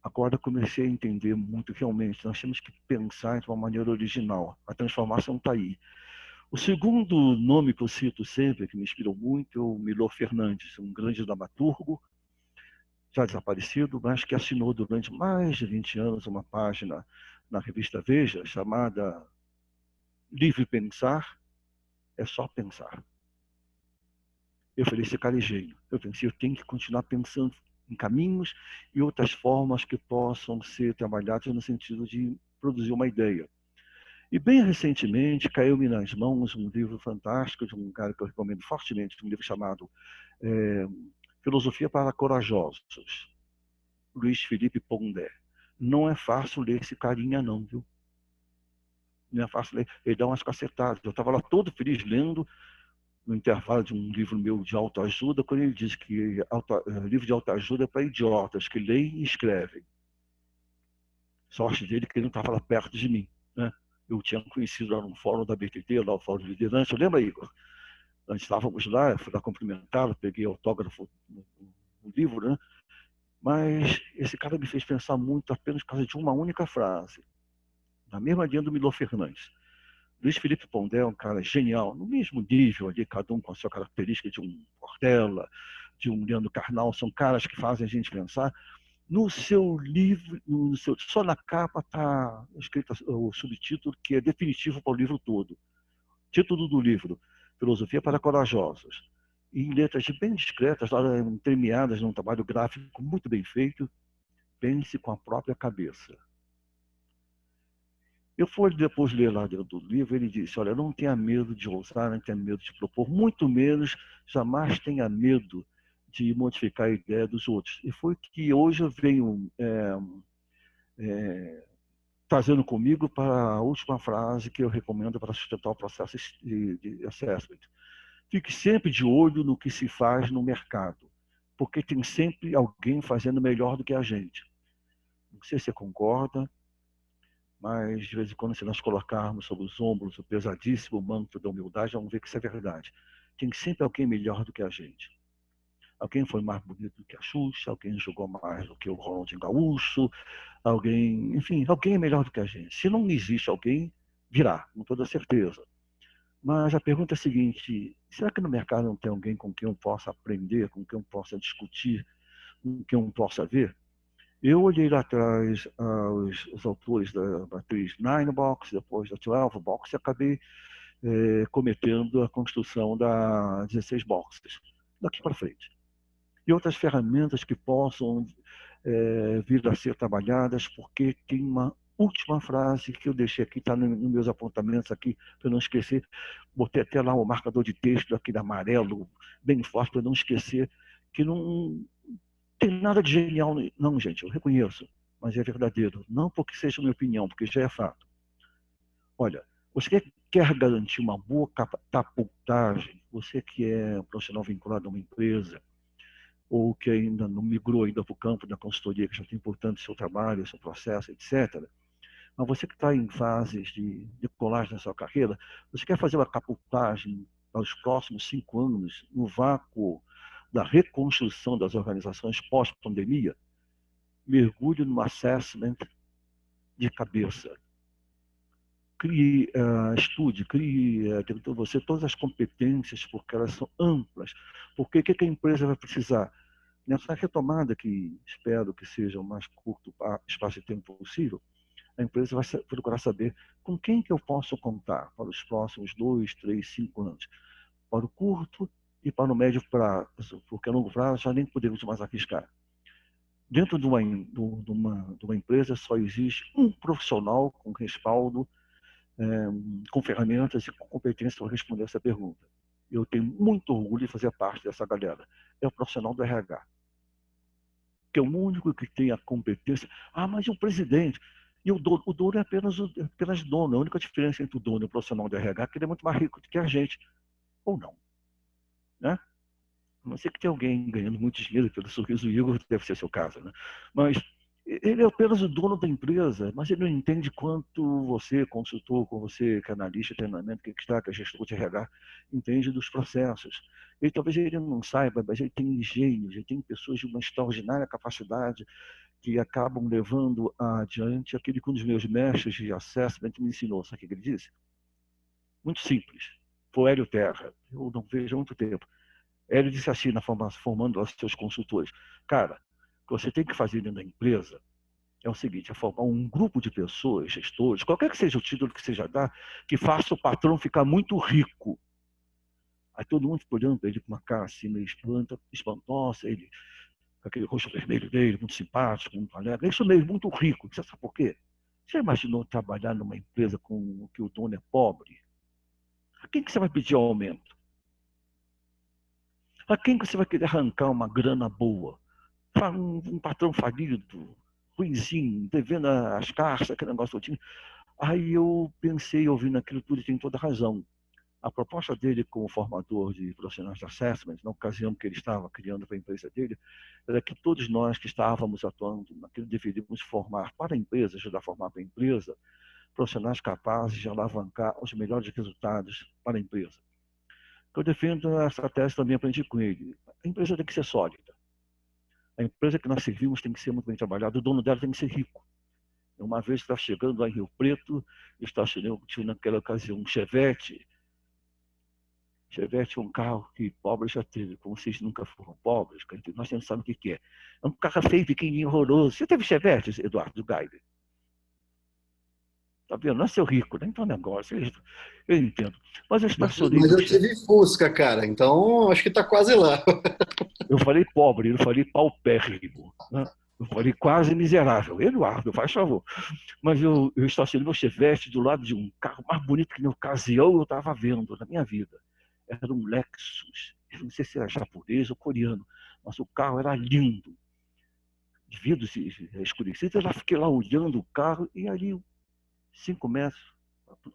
Agora comecei a entender muito realmente, nós temos que pensar de uma maneira original. A transformação está aí. O segundo nome que eu cito sempre, que me inspirou muito, é o Milor Fernandes, um grande dramaturgo, já desaparecido, mas que assinou durante mais de 20 anos uma página na revista Veja, chamada Livre Pensar, é só pensar. Eu falei, esse cara é gênio. Eu pensei, eu tenho que continuar pensando em caminhos e outras formas que possam ser trabalhadas no sentido de produzir uma ideia. E bem recentemente caiu-me nas mãos um livro fantástico de um cara que eu recomendo fortemente, um livro chamado Filosofia para Corajosos, Luiz Felipe Pondé. Não é fácil ler esse carinha não, viu? Não é fácil ler. Ele dá umas cacetadas. Eu estava lá todo feliz lendo, no intervalo de um livro meu de autoajuda, quando ele diz que livro de autoajuda é para idiotas, que leem e escrevem. Sorte dele que ele não estava lá perto de mim, né? Eu tinha conhecido lá no fórum da BTT, lá o fórum de liderança. Lembra, Igor? Nós estávamos lá, eu fui lá cumprimentá-lo, peguei autógrafo no livro, né? Mas esse cara me fez pensar muito apenas por causa de uma única frase, na mesma linha do Milor Fernandes. Luiz Felipe Pondé é um cara genial, no mesmo nível ali, cada um com a sua característica, de um Portela, de um Leandro Carnal, são caras que fazem a gente pensar, No seu livro, só na capa está escrito o subtítulo, que é definitivo para o livro todo. Título do livro: Filosofia para Corajosos. E em letras bem discretas, entremeadas num trabalho gráfico muito bem feito, pense com a própria cabeça. Eu fui depois ler lá dentro do livro, ele disse: olha, não tenha medo de ousar, não tenha medo de propor, muito menos, jamais tenha medo de modificar a ideia dos outros. E foi que hoje eu venho trazendo comigo para a última frase que eu recomendo para sustentar o processo de assessment. Fique sempre de olho no que se faz no mercado, porque tem sempre alguém fazendo melhor do que a gente. Não sei se você concorda, mas de vez em quando, se nós colocarmos sobre os ombros o pesadíssimo manto da humildade, vamos ver que isso é verdade. Tem sempre alguém melhor do que a gente. Alguém foi mais bonito do que a Xuxa, alguém jogou mais do que o Ronaldinho Gaúcho, alguém, enfim, alguém é melhor do que a gente. Se não existe alguém, virá, com toda certeza. Mas a pergunta é a seguinte: será que no mercado não tem alguém com quem eu possa aprender, com quem eu possa discutir, com quem eu possa ver? Eu olhei lá atrás os autores da matriz 9 Box, depois da 12 Box, e acabei cometendo a construção da 16 Boxes, daqui para frente. E outras ferramentas que possam vir a ser trabalhadas, porque tem uma última frase que eu deixei aqui, está nos meus apontamentos aqui, para não esquecer. Botei até lá o marcador de texto, aquele amarelo, bem forte, para não esquecer, que não tem nada de genial, não, gente, eu reconheço, mas é verdadeiro. Não porque seja minha opinião, porque já é fato. Olha, você quer garantir uma boa catapultagem, você que é um profissional vinculado a uma empresa, ou que ainda não migrou ainda para o campo da consultoria, que já tem, portanto, seu trabalho, seu processo, etc. Mas você que está em fases de decolagem na sua carreira, você quer fazer uma catapultagem para os próximos 5 anos, no vácuo da reconstrução das organizações pós-pandemia, mergulhe no assessment de cabeça. Crie, estude, crie dentro de você todas as competências, porque elas são amplas. Porque o que a empresa vai precisar? Nessa retomada, que espero que seja o mais curto espaço de tempo possível, a empresa vai procurar saber com quem que eu posso contar para os próximos 2, 3, 5 anos. Para o curto e para o médio prazo, porque a longo prazo já nem podemos mais arriscar. Dentro de uma empresa só existe um profissional com respaldo, com ferramentas e com competência para responder essa pergunta. Eu tenho muito orgulho de fazer parte dessa galera. É o profissional do RH. Que é o único que tem a competência. Ah, mas o presidente. E o dono é apenas dono. A única diferença entre o dono e o profissional do RH é que ele é muito mais rico do que a gente. Ou não. Né? A não ser que tenha alguém ganhando muito dinheiro pelo sorriso Igor, deve ser seu caso. Né? Mas ele é apenas o dono da empresa, mas ele não entende quanto você, consultor, com você, que é analista de treinamento, que é gestor de RH, entende dos processos. E talvez ele não saiba, mas ele tem engenhos, ele tem pessoas de uma extraordinária capacidade que acabam levando adiante aquilo que um dos meus mestres de assessment me ensinou. Sabe o que ele disse? Muito simples. Foi o Hélio Terra. Eu não vejo há muito tempo. Hélio disse assim, formando os seus consultores: cara, o que você tem que fazer dentro da empresa é o seguinte: é formar um grupo de pessoas, gestores, qualquer que seja o título que seja dar, que faça o patrão ficar muito rico. Aí todo mundo ficou olhando para ele com uma cara assim meio espantosa, ele com aquele rosto vermelho dele, muito simpático, muito alegre. Isso mesmo, muito rico. Você sabe por quê? Você imaginou trabalhar numa empresa com que o dono é pobre? A quem que você vai pedir aumento? A quem que você vai querer arrancar uma grana boa? Um patrão falido, ruinzinho, devendo as cartas, aquele negócio todinho. Aí eu pensei, ouvindo aquilo tudo, e tem toda razão. A proposta dele como formador de profissionais de assessment, na ocasião que ele estava criando para a empresa dele, era que todos nós que estávamos atuando naquilo deveríamos formar para a empresa, ajudar a formar para a empresa, profissionais capazes de alavancar os melhores resultados para a empresa. Eu defendo essa tese, também aprendi com ele. A empresa tem que ser sólida. A empresa que nós servimos tem que ser muito bem trabalhada, o dono dela tem que ser rico. Uma vez que estava chegando lá em Rio Preto, eu estacionei naquela ocasião um Chevette, Chevette é um carro que pobre já teve, como vocês nunca foram pobres, nós não sabemos o que é. É um carro feio, pequenininho, horroroso. Você teve Chevette, Eduardo Gaider? Tá vendo? Nasceu rico, né? Então é um negócio, eu entendo. Mas eu estacionei Mas meu eu tive Fusca, cara, então acho que tá quase lá. Eu falei pobre, eu falei paupérrimo, né? Eu falei quase miserável. Eduardo, faz favor. Mas eu estacionei meu Chevette do lado de um carro mais bonito que na ocasião eu estava vendo na minha vida. Era um Lexus. Eu não sei se era japonês ou coreano, mas o carro era lindo. De vidro escurecido, eu fiquei lá olhando o carro e ali, 5 metros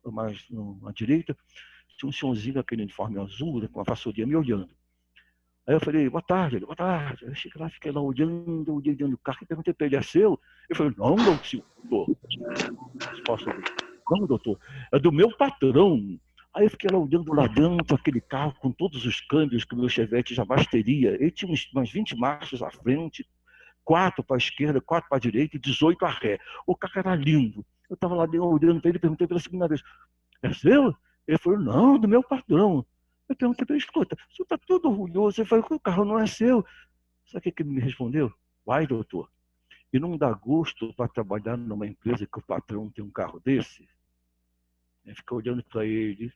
mais à direita, tinha um senhorzinho aquele uniforme azul, né, com uma vassourinha me olhando. Aí eu falei, boa tarde, boa tarde. Eu cheguei lá, fiquei lá olhando o carro e perguntei para ele, é seu? Ele falou, não, doutor. Não, doutor, é do meu patrão. Aí eu fiquei lá olhando lá dentro, aquele carro com todos os câmbios que o meu Chevette jamais teria. Ele tinha umas 20 marchas à frente, 4 para a esquerda, 4 para a direita e 18 a ré. O carro era lindo. Eu estava lá olhando para ele e perguntei pela segunda vez, é seu? Ele falou, não, do meu patrão. Eu perguntei para ele, escuta, você está todo orgulhoso. Ele falou que o carro não é seu. Sabe o que ele me respondeu? Vai, doutor. E não dá gosto para trabalhar numa empresa que o patrão tem um carro desse? Eu fiquei olhando para ele.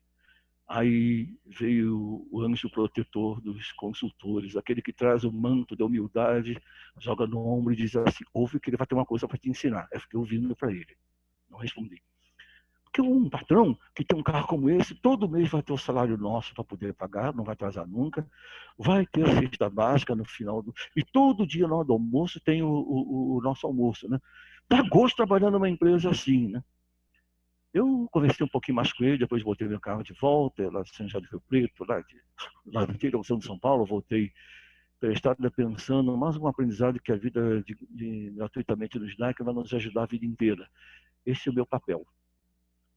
Aí veio o anjo protetor dos consultores, aquele que traz o manto da humildade, joga no ombro e diz assim, ouve que ele vai ter uma coisa para te ensinar. Eu fiquei ouvindo para ele. Não respondi. Porque um patrão que tem um carro como esse, todo mês vai ter o salário nosso para poder pagar, não vai atrasar nunca, vai ter a cesta básica no final do... E todo dia na hora do almoço tem o nosso almoço, né? Dá gosto trabalhar numa empresa assim, né? Eu conversei um pouquinho mais com ele, depois voltei meu carro de volta, lá de São José do Rio Preto, lá do interior de São Paulo, voltei prestado pensando mais um aprendizado que a vida gratuitamente nos dá, que vai nos ajudar a vida inteira. Esse é o meu papel.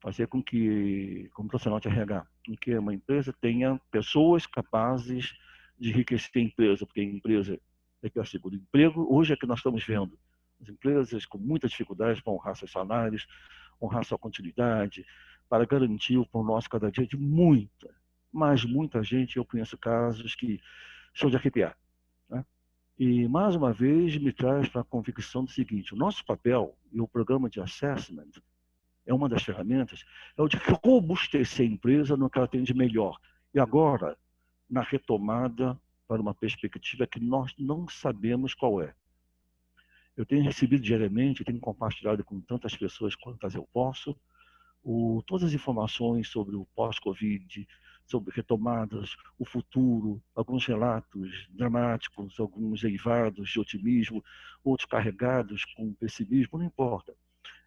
Fazer com que, como profissional de RH, com que uma empresa tenha pessoas capazes de enriquecer a empresa, porque a empresa é que assegura o emprego. Hoje é que nós estamos vendo as empresas com muitas dificuldades para honrar seus salários, honrar sua continuidade, para garantir o pão nosso cada dia de muita, mas muita gente. Eu conheço casos que são de arrepiar, né? E, mais uma vez, me traz para a convicção do seguinte, o nosso papel e o programa de assessment é uma das ferramentas, é o de robustecer a empresa no que ela tem de melhor. E agora, na retomada para uma perspectiva que nós não sabemos qual é. Eu tenho recebido diariamente, tenho compartilhado com tantas pessoas quantas eu posso, todas as informações sobre o pós-Covid, sobre retomadas, o futuro, alguns relatos dramáticos, alguns eivados de otimismo, outros carregados com pessimismo, não importa.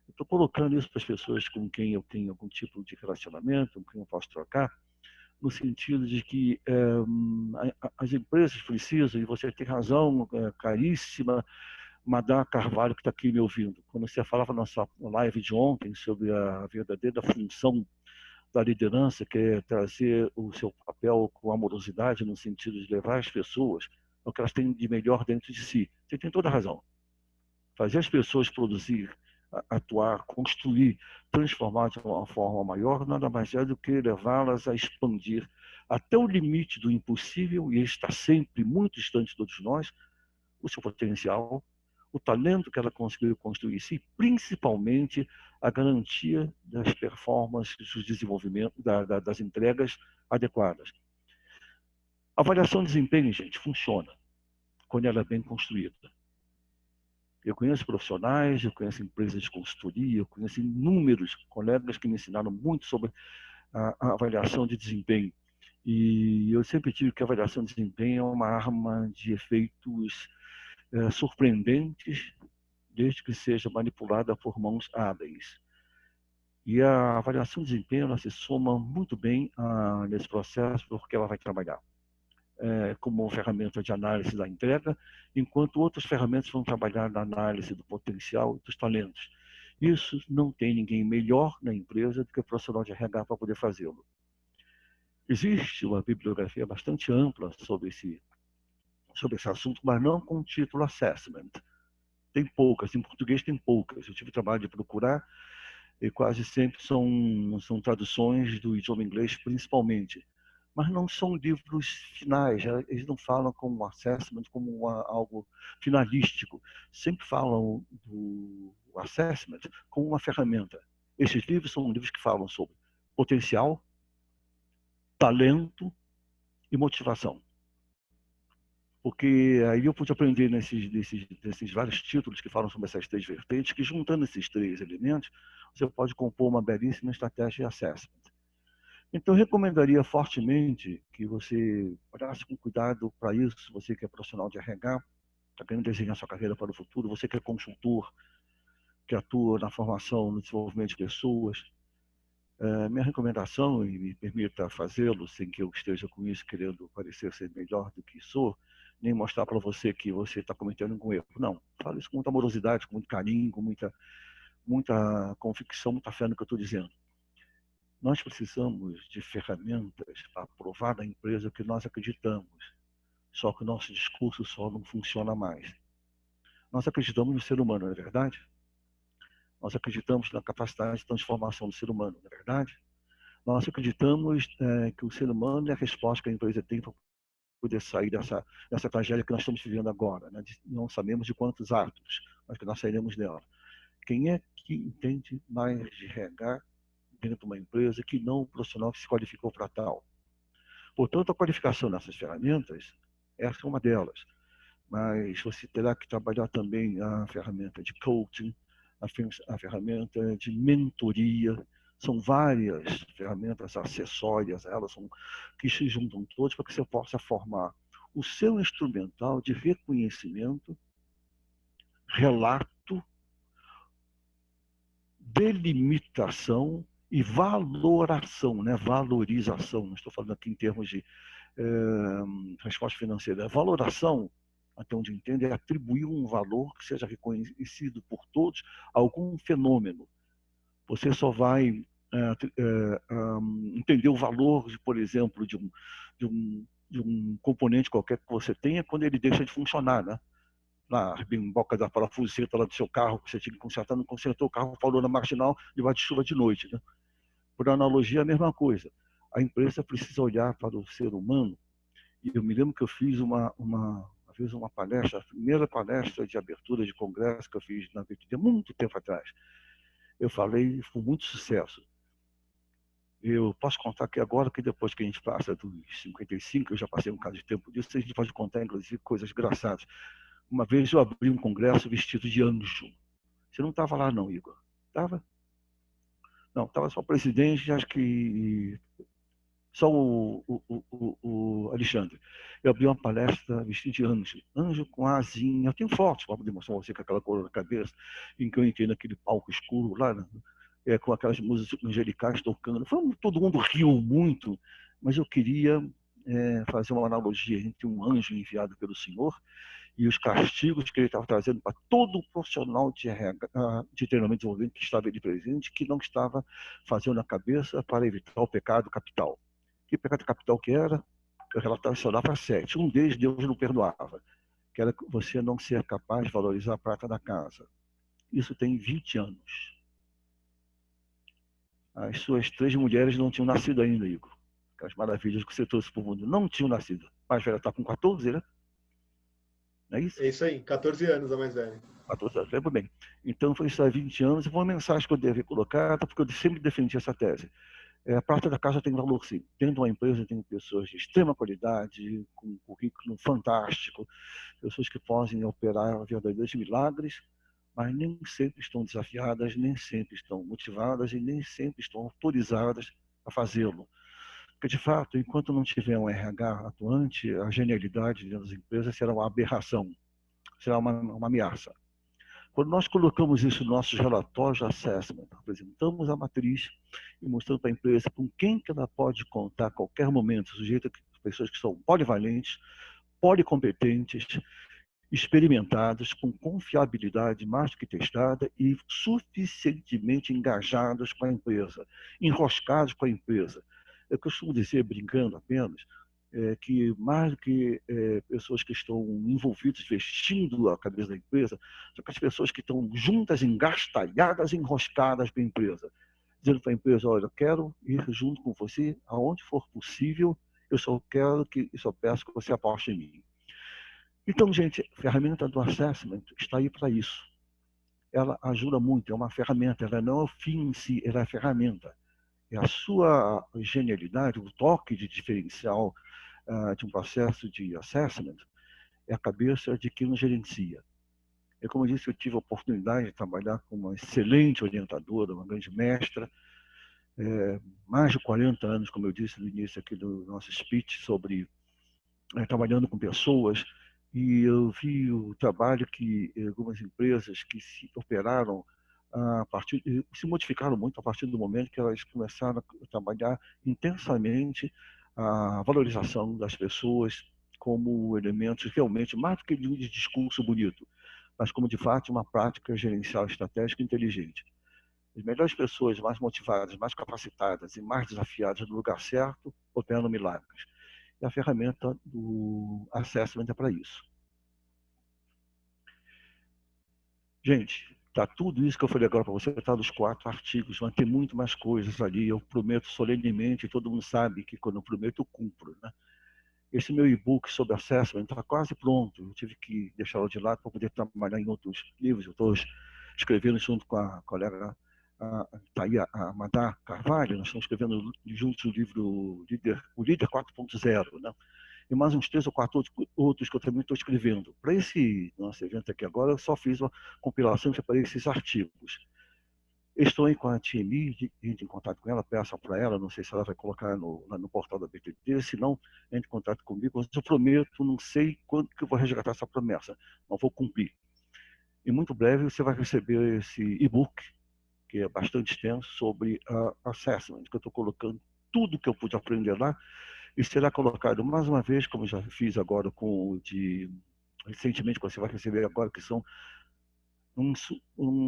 Estou colocando isso para as pessoas com quem eu tenho algum tipo de relacionamento, com quem eu posso trocar, no sentido de que as empresas precisam, e você tem razão, caríssima, Madá Carvalho, que está aqui me ouvindo, quando você falava na nossa live de ontem sobre a verdadeira função da liderança, que é trazer o seu papel com amorosidade, no sentido de levar as pessoas ao que elas têm de melhor dentro de si. Você tem toda a razão. Fazer as pessoas produzir, atuar, construir, transformar de uma forma maior, nada mais é do que levá-las a expandir até o limite do impossível, e está sempre muito distante de todos nós, o seu potencial, o talento que ela conseguiu construir, e principalmente a garantia das performances, do desenvolvimento, das entregas adequadas. A avaliação de desempenho, gente, funciona quando ela é bem construída. Eu conheço profissionais, eu conheço empresas de consultoria, eu conheço inúmeros colegas que me ensinaram muito sobre a avaliação de desempenho. E eu sempre digo que a avaliação de desempenho é uma arma de efeitos surpreendentes, desde que seja manipulada por mãos hábeis. E a avaliação de desempenho ela se soma muito bem nesse processo, porque ela vai trabalhar como ferramenta de análise da entrega, enquanto outras ferramentas vão trabalhar na análise do potencial e dos talentos. Isso não tem ninguém melhor na empresa do que o profissional de RH para poder fazê-lo. Existe uma bibliografia bastante ampla sobre esse assunto, mas não com o título Assessment. Tem poucas, em português tem poucas. Eu tive o trabalho de procurar e quase sempre são traduções do idioma inglês, principalmente. mas não são livros finais, eles não falam como assessment, como algo finalístico. Sempre falam do assessment como uma ferramenta. Esses livros são livros que falam sobre potencial, talento e motivação. Porque aí eu pude aprender nesses vários títulos que falam sobre essas três vertentes, que juntando esses três elementos, você pode compor uma belíssima estratégia de assessment. Então, eu recomendaria fortemente que você olhasse com cuidado para isso, você que é profissional de RH, está querendo desenhar sua carreira para o futuro, você que é consultor, que atua na formação, no desenvolvimento de pessoas. Minha recomendação, e me permita fazê-lo, sem que eu esteja com isso querendo parecer ser melhor do que sou, nem mostrar para você que você está cometendo um erro. Não, falo isso com muita amorosidade, com muito carinho, com muita convicção, muita fé no que eu estou dizendo. Nós precisamos de ferramentas para provar da empresa que nós acreditamos. Só que o nosso discurso só não funciona mais. Nós acreditamos no ser humano, não é verdade? Nós acreditamos na capacidade de transformação do ser humano, não é verdade? Nós acreditamos que o ser humano é a resposta que a empresa tem para poder sair dessa tragédia que nós estamos vivendo agora. Né? Não sabemos de quantos atos, mas que nós sairemos dela. Quem é que entende mais de RH dentro de uma empresa que não o profissional que se qualificou para tal? Portanto, a qualificação nessas ferramentas, essa é uma delas. Mas você terá que trabalhar também a ferramenta de coaching, a ferramenta de mentoria. São várias ferramentas acessórias, elas são, que se juntam todas para que você possa formar o seu instrumental de reconhecimento, relato, delimitação e valoração, né? Valorização. Não estou falando aqui em termos de resposta financeira. A valoração, até onde entendo, é atribuir um valor que seja reconhecido por todos a algum fenômeno. Você só vai entender o valor, por exemplo, de um componente qualquer que você tenha quando ele deixa de funcionar, né? Na boca da parafuseta lá do seu carro, que você tinha que consertar, não consertou, o carro falou na marginal debaixo de chuva de noite, né? Por analogia, a mesma coisa. A empresa precisa olhar para o ser humano. E eu me lembro que eu fiz uma palestra, a primeira palestra de abertura de congresso que eu fiz na VTT, muito tempo atrás. Eu falei com muito sucesso. Eu posso contar que agora, que depois que a gente passa dos 55, eu já passei um bocado de tempo disso, a gente pode contar, inclusive, coisas engraçadas. Uma vez eu abri um congresso vestido de anjo. Você não estava lá, não, Igor? Estava? Não, estava só o presidente, acho que só o Alexandre. Eu abri uma palestra vestido de anjo. Anjo com asinha. Eu tenho fotos para demonstrar você com aquela cor na cabeça, em que eu entrei naquele palco escuro lá, né? Com aquelas músicas angelicais tocando. Todo mundo riu muito, mas eu queria fazer uma analogia entre um anjo enviado pelo Senhor e os castigos que ele estava trazendo para todo o profissional de treinamento e desenvolvimento que estava ali presente, que não estava fazendo a cabeça para evitar o pecado capital. Que pecado capital que era? Eu relacionava 7. Um deles Deus não perdoava, que era você não ser capaz de valorizar a prata da casa. Isso tem 20 anos. As suas 3 mulheres não tinham nascido ainda, Igor. Aquelas maravilhas que você trouxe para o mundo não tinham nascido. A mais velha está com 14, né? Não é isso? É isso aí, 14 anos a mais velha. 14 anos, lembro bem. Então, foi isso há 20 anos, e uma mensagem que eu devo colocar, porque eu sempre defendi essa tese. A prata da casa tem valor, sim. Dentro de uma empresa tem pessoas de extrema qualidade, com um currículo fantástico, pessoas que podem operar verdadeiros milagres, mas nem sempre estão desafiadas, nem sempre estão motivadas e nem sempre estão autorizadas a fazê-lo. Porque, de fato, enquanto não tiver um RH atuante, a genialidade dentro das empresas será uma aberração, será uma ameaça. Quando nós colocamos isso nos nossos relatórios de assessment, apresentamos a matriz e mostrando para a empresa com quem que ela pode contar a qualquer momento, sujeito a pessoas que são polivalentes, policompetentes, experimentados, com confiabilidade mais do que testada e suficientemente engajados com a empresa, enroscados com a empresa. Eu costumo dizer, brincando apenas, que mais do que pessoas que estão envolvidas, vestindo a cabeça da empresa, são as pessoas que estão juntas, engastalhadas, enroscadas para a empresa. Dizendo para a empresa, olha, eu quero ir junto com você aonde for possível Eu só peço que você aposte em mim. Então, gente, a ferramenta do assessment está aí para isso. Ela ajuda muito, é uma ferramenta, ela não é o fim em si, ela é a ferramenta. É a sua genialidade, o toque de diferencial de um processo de assessment, é a cabeça de quem o gerencia. É como eu disse, eu tive a oportunidade de trabalhar com uma excelente orientadora, uma grande mestra, mais de 40 anos, como eu disse no início aqui do nosso speech, sobre trabalhando com pessoas, e eu vi o trabalho que algumas empresas que se operaram se modificaram muito a partir do momento que elas começaram a trabalhar intensamente a valorização das pessoas como elementos realmente, mais do que de discurso bonito, mas como de fato uma prática gerencial estratégica inteligente. As melhores pessoas, mais motivadas, mais capacitadas e mais desafiadas no lugar certo, operam milagres. E a ferramenta do assessment é para isso. Gente, tá tudo isso que eu falei agora para você, está nos 4 artigos, mas tem muito mais coisas ali. Eu prometo solenemente, todo mundo sabe que quando eu prometo, eu cumpro, né? Esse meu e-book sobre assessment está quase pronto. Eu tive que deixá-lo de lado para poder trabalhar em outros livros. Eu estou escrevendo junto com a colega a Madá Carvalho, nós estamos escrevendo juntos o livro o Líder 4.0, né? E mais uns 3 ou 4 outros que eu também estou escrevendo. Para esse nosso evento aqui agora, eu só fiz uma compilação e separei esses artigos. Estou aí com a TMI, entre em contato com ela, peço para ela, não sei se ela vai colocar no portal da BTD, se não, entre em contato comigo, mas eu prometo, não sei quando que eu vou resgatar essa promessa, mas vou cumprir. E muito breve você vai receber esse e-book, que é bastante extenso, sobre assessment, que eu estou colocando tudo que eu pude aprender lá, e será colocado mais uma vez, como já fiz agora com o recentemente, que você vai receber agora, que são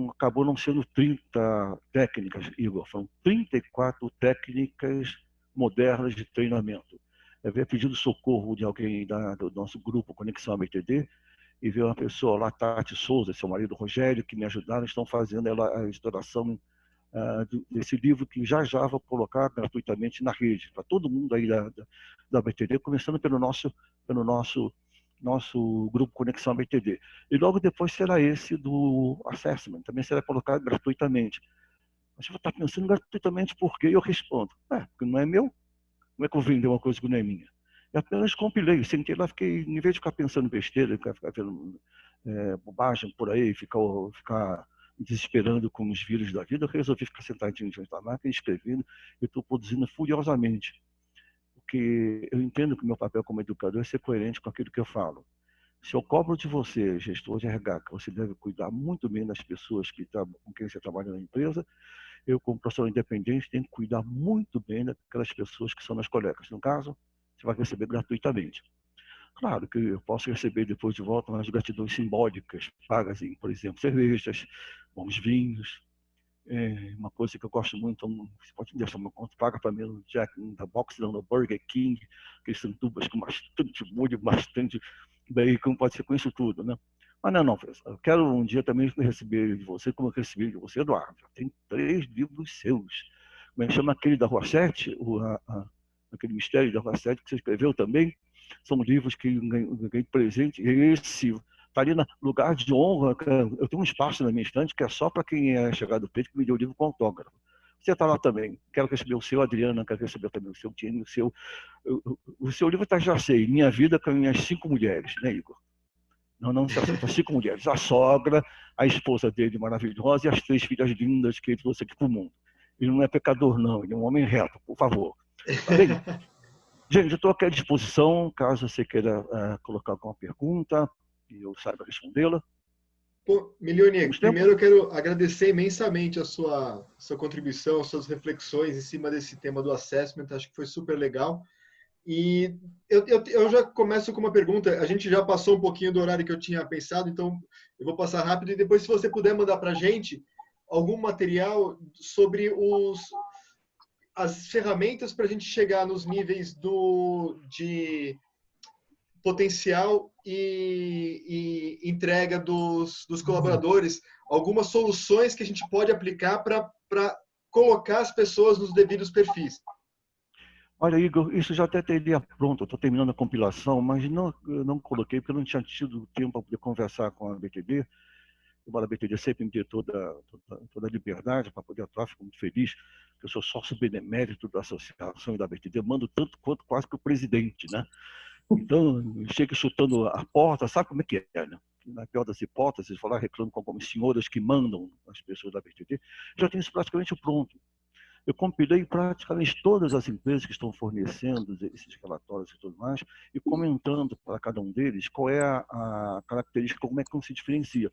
acabou não sendo 30 técnicas, Igor, foram 34 técnicas modernas de treinamento. Eu havia pedido socorro de alguém do nosso grupo Conexão ABTD, e veio uma pessoa lá, Tati Souza, seu marido Rogério, que me ajudaram, estão fazendo a estouração desse livro, que já vou colocar gratuitamente na rede, para todo mundo aí da BTD, começando pelo nosso grupo Conexão BTD. E logo depois será esse do assessment, também será colocado gratuitamente. Mas você está pensando gratuitamente por quê? Eu respondo, porque não é meu. Como é que eu vou vender uma coisa que não é minha? Eu apenas compilei, sentei lá, fiquei, em vez de ficar pensando besteira, ficar vendo bobagem por aí, ficar desesperando com os vírus da vida, eu resolvi ficar sentadinho diante da máquina, escrevendo, e estou produzindo furiosamente. Porque eu entendo que o meu papel como educador é ser coerente com aquilo que eu falo. Se eu cobro de você, gestor de RH, que você deve cuidar muito bem das pessoas com quem você trabalha na empresa, eu, como professor independente, tenho que cuidar muito bem daquelas pessoas que são meus colegas. No caso, você vai receber gratuitamente. Claro que eu posso receber depois de volta umas gratidões simbólicas, pagas em, por exemplo, cervejas, bons vinhos. Uma coisa que eu gosto muito, você pode deixar meu conto, paga para mim no Jack in the Box, no Burger King, aqueles sanduíches com bastante molho, bastante bacon, pode ser com isso tudo, né? Mas não, professor, eu quero um dia também receber de você, como eu recebi de você, Eduardo. Tem 3 livros seus. Como é que chama aquele da Rua 7? Aquele Mistério da Rua 7 que você escreveu também? São livros que eu ganhei de presente. Esse está ali no lugar de honra. Eu tenho um espaço na minha estante que é só para quem é chegado do peito que me deu o livro com autógrafo. Você está lá também. Quero receber o seu, Adriana, quero receber também o seu time, o seu livro está, já sei, Minha Vida com as Minhas 5 Mulheres, né, Igor? Não, são 5 mulheres. A sogra, a esposa dele maravilhosa e as 3 filhas lindas que ele trouxe aqui para o mundo. Ele não é pecador, não. Ele é um homem reto, por favor. Tá bem? Gente, eu estou aqui à disposição, caso você queira colocar alguma pergunta e eu saiba respondê-la. Milioni, primeiro eu quero agradecer imensamente a sua contribuição, as suas reflexões em cima desse tema do assessment. Acho que foi super legal. E eu já começo com uma pergunta. A gente já passou um pouquinho do horário que eu tinha pensado, então eu vou passar rápido. E depois, se você puder mandar para a gente algum material sobre as ferramentas para a gente chegar nos níveis de potencial e entrega dos colaboradores, algumas soluções que a gente pode aplicar para colocar as pessoas nos devidos perfis. Olha, Igor, isso já até teria pronto, estou terminando a compilação, mas eu não coloquei porque eu não tinha tido tempo para poder conversar com a BTD. Embora a BTD sempre me dê toda a liberdade para poder atuar, fico muito feliz, que eu sou sócio benemérito da associação e da BTD, mando tanto quanto quase que o presidente, né? Então, chega chutando a porta, sabe como é que é, né? Na pior das hipóteses, falar reclamo com algumas senhoras que mandam as pessoas da BTD, já tenho isso praticamente pronto. Eu compilei praticamente todas as empresas que estão fornecendo esses relatórios e tudo mais, e comentando para cada um deles qual é a característica, como é que se diferencia.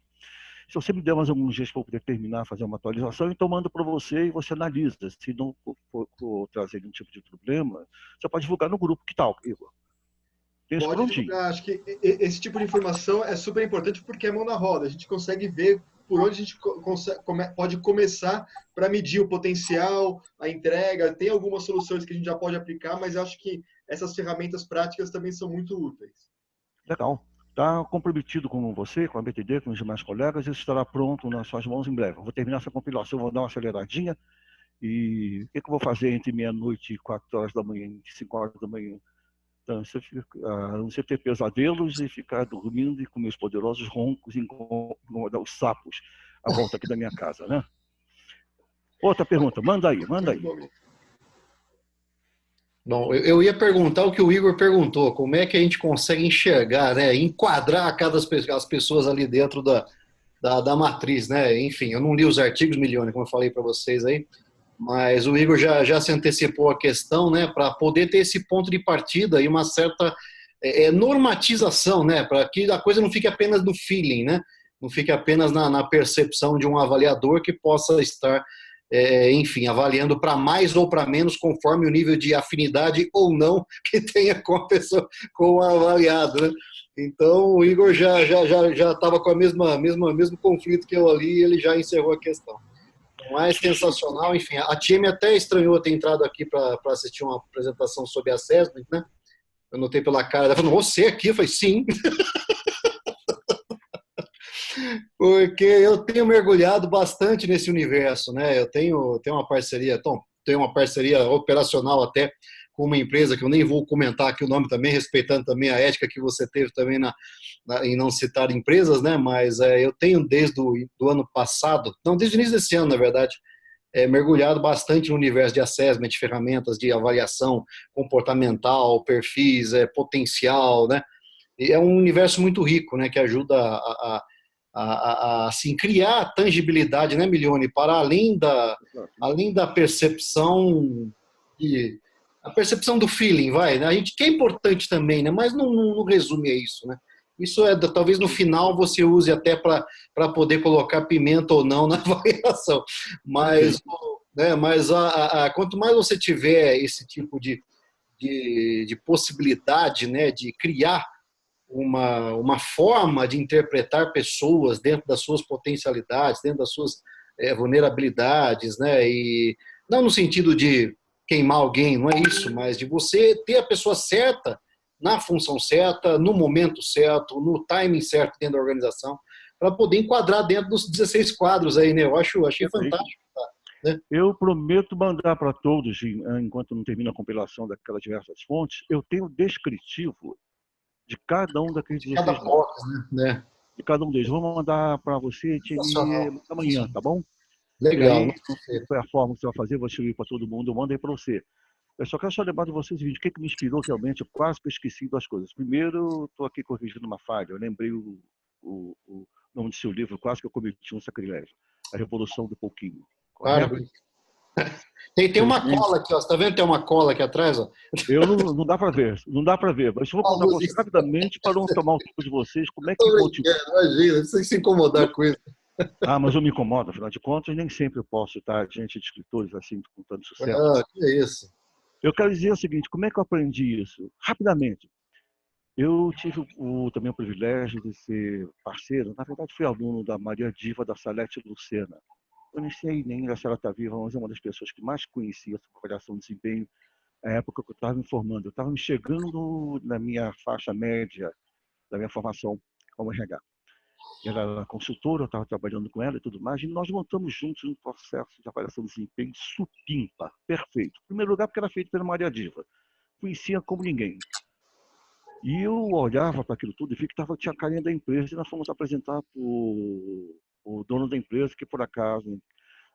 Se você me der mais alguns dias para eu poder terminar, fazer uma atualização, então mando para você e você analisa. Se não for trazer nenhum tipo de problema, você pode divulgar no grupo. Que tal, Igor? Tem isso Pode prontinho. divulgar. Acho que esse tipo de informação é super importante porque é mão na roda. A gente consegue ver por onde a gente pode começar para medir o potencial, a entrega. Tem algumas soluções que a gente já pode aplicar, mas acho que essas ferramentas práticas também são muito úteis. Legal. Está comprometido com você, com a BTD, com os demais colegas, isso estará pronto nas suas mãos em breve. Eu vou terminar essa compilação, vou dar uma aceleradinha. E o que eu vou fazer entre meia-noite e 4 horas da manhã, 5 horas da manhã? Então, você ter pesadelos e ficar dormindo e com meus poderosos roncos e incomodar os sapos à volta aqui da minha casa, né? Outra pergunta, manda aí. Bom, eu ia perguntar o que o Igor perguntou, como é que a gente consegue enxergar, né, enquadrar as pessoas ali dentro da matriz, né? Enfim, eu não li os artigos, Milione, como eu falei para vocês aí, mas o Igor já se antecipou a questão, né, para poder ter esse ponto de partida e uma certa normatização, né, para que a coisa não fique apenas no feeling, né, não fique apenas na percepção de um avaliador que possa estar, enfim, avaliando para mais ou para menos conforme o nível de afinidade ou não que tenha com a pessoa, com o avaliado, né? Então o Igor já estava com mesmo conflito que eu ali e ele já encerrou a questão. Mas sensacional, enfim, a time até estranhou ter entrado aqui para assistir uma apresentação sobre assessment, né? Eu notei pela cara, ela falou, você aqui? Eu falei, sim. Porque eu tenho mergulhado bastante nesse universo, né? Eu tenho uma parceria, tenho uma parceria operacional até com uma empresa que eu nem vou comentar aqui o nome também, respeitando também a ética que você teve também em não citar empresas, né? Mas eu tenho desde o ano passado, não, desde o início desse ano, na verdade, mergulhado bastante no universo de assessment, de ferramentas de avaliação comportamental, perfis, potencial, né? E é um universo muito rico, né? Que ajuda assim, criar tangibilidade, né, Milione, para além da percepção a percepção do feeling, vai, né? A gente que é importante também, né? Mas não resume a isso, né? Isso talvez no final você use até para poder colocar pimenta ou não na avaliação. Mas, né, quanto mais você tiver esse tipo de possibilidade, né, de criar uma forma de interpretar pessoas dentro das suas potencialidades, dentro das suas vulnerabilidades, né? E não no sentido de queimar alguém, não é isso, mas de você ter a pessoa certa na função certa, no momento certo, no timing certo dentro da organização, para poder enquadrar dentro dos 16 quadros aí, né? Achei fantástico. Tá, né? Eu prometo mandar para todos, enquanto não termino a compilação daquelas diversas fontes, eu tenho descritivo de cada um daqueles 16 box, né? De cada um deles. Vou mandar para você amanhã, tá bom? Legal. Aí, foi a forma que você vai fazer, vou distribuir para todo mundo, eu mando aí para você. Eu só quero lembrar de vocês o seguinte, o que me inspirou realmente, eu quase que esqueci das coisas. Primeiro, estou aqui corrigindo uma falha, eu lembrei o nome do seu livro, quase que eu cometi um sacrilégio. A Revolução do Pouquinho. Correto? Claro. Tem uma cola aqui, ó. Você tá vendo que tem uma cola aqui atrás? Ó? Não dá para ver, Mas eu vou contar você rapidamente para não tomar o tempo de vocês, como é que continua. Imagina, sem se incomodar com isso. Mas eu me incomodo, afinal de contas, nem sempre eu posso estar diante de escritores assim, com tanto sucesso. Que é isso. Eu quero dizer o seguinte, como é que eu aprendi isso? Rapidamente. Eu tive também o privilégio de ser parceiro, na verdade fui aluno da Maria Diva da Salete Lucena. Eu nem sei nem se ela está viva, mas é uma das pessoas que mais conhecia sobre avaliação de desempenho na época que eu estava me formando. Eu estava me chegando na minha faixa média da minha formação como RH. Ela era consultora, eu estava trabalhando com ela e tudo mais, e nós montamos juntos um processo de avaliação de desempenho supimpa, perfeito. Em primeiro lugar, porque era feito pela Maria Diva. conhecia como ninguém. E eu olhava para aquilo tudo e vi que tinha a carinha da empresa, e nós fomos apresentar para o dono da empresa, que por acaso,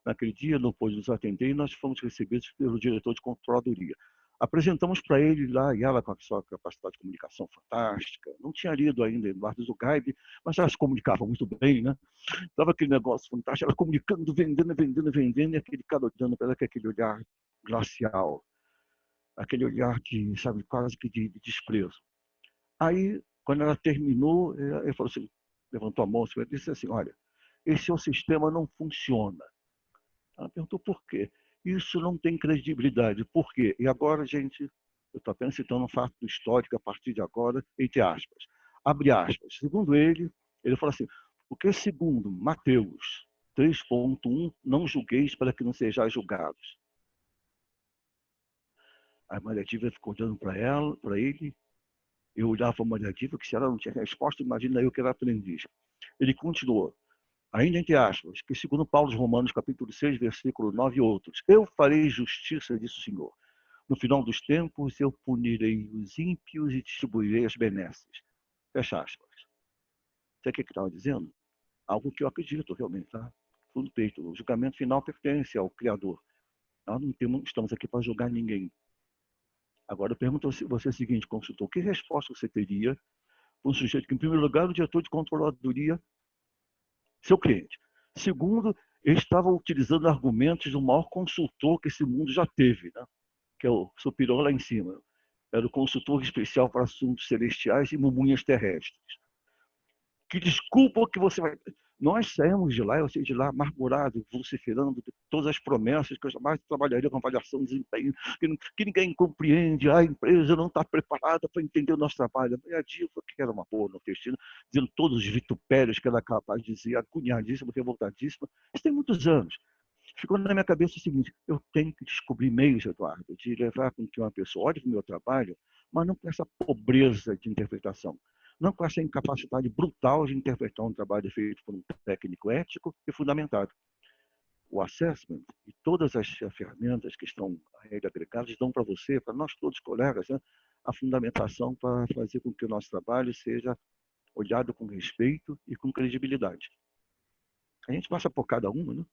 naquele dia, não pôde nos atender, e nós fomos recebidos pelo diretor de controladoria. Apresentamos para ele lá, e ela com a sua capacidade de comunicação fantástica, não tinha lido ainda Eduardo Zugaib, mas ela se comunicava muito bem, né? Estava aquele negócio fantástico, ela comunicando, vendendo, e aquele cara olhando para ela com aquele olhar glacial, aquele olhar de, sabe, quase que de desprezo. Aí, quando ela terminou, ele falou assim, levantou a mão e disse assim, olha, esse seu sistema não funciona. Ela perguntou por quê. Isso não tem credibilidade. Por quê? E agora, gente, eu estou apenas citando um fato histórico a partir de agora, entre aspas. Abre aspas. Segundo ele falou assim, porque segundo Mateus 3.1, não julgueis para que não sejais julgados. A Maria Dívia ficou olhando para ele. Eu olhava para a Maria Dívia, que se ela não tinha resposta, imagina eu que era aprendiz. Ele continuou. Ainda entre aspas, que segundo Paulo aos Romanos, capítulo 6, versículo 9 e outros, eu farei justiça, disse o Senhor. No final dos tempos, eu punirei os ímpios e distribuirei as benesses. Fecha aspas. Sabe o que ele estava dizendo? Algo que eu acredito realmente, tá? Fundo peito. O julgamento final pertence ao Criador. Nós não estamos aqui para julgar ninguém. Agora, eu pergunto a você o seguinte, consultor, que resposta você teria para um sujeito que, em primeiro lugar, o diretor de controladoria, seu cliente. Segundo, ele estava utilizando argumentos do maior consultor que esse mundo já teve, né? Que é o superior lá em cima. Era o consultor especial para assuntos celestiais e mumunhas terrestres. Que desculpa que você vai... Nós saímos de lá, eu saí de lá amargurado, vociferando todas as promessas que eu jamais trabalharia com avaliação de desempenho, que ninguém compreende, a empresa não está preparada para entender o nosso trabalho. A Diva, que era uma boa nordestina, dizendo todos os vitupérios que ela é capaz de dizer, agoniadíssima, revoltadíssima. Isso tem muitos anos. Ficou na minha cabeça o seguinte, eu tenho que descobrir meios, Eduardo, de levar com que uma pessoa olhe para o meu trabalho, mas não com essa pobreza de interpretação. Não com essa incapacidade brutal de interpretar um trabalho feito por um técnico ético e fundamentado. O assessment e todas as ferramentas que estão a ele agregadas dão para você, para nós todos colegas, né, a fundamentação para fazer com que o nosso trabalho seja olhado com respeito e com credibilidade. A gente passa por cada uma, né?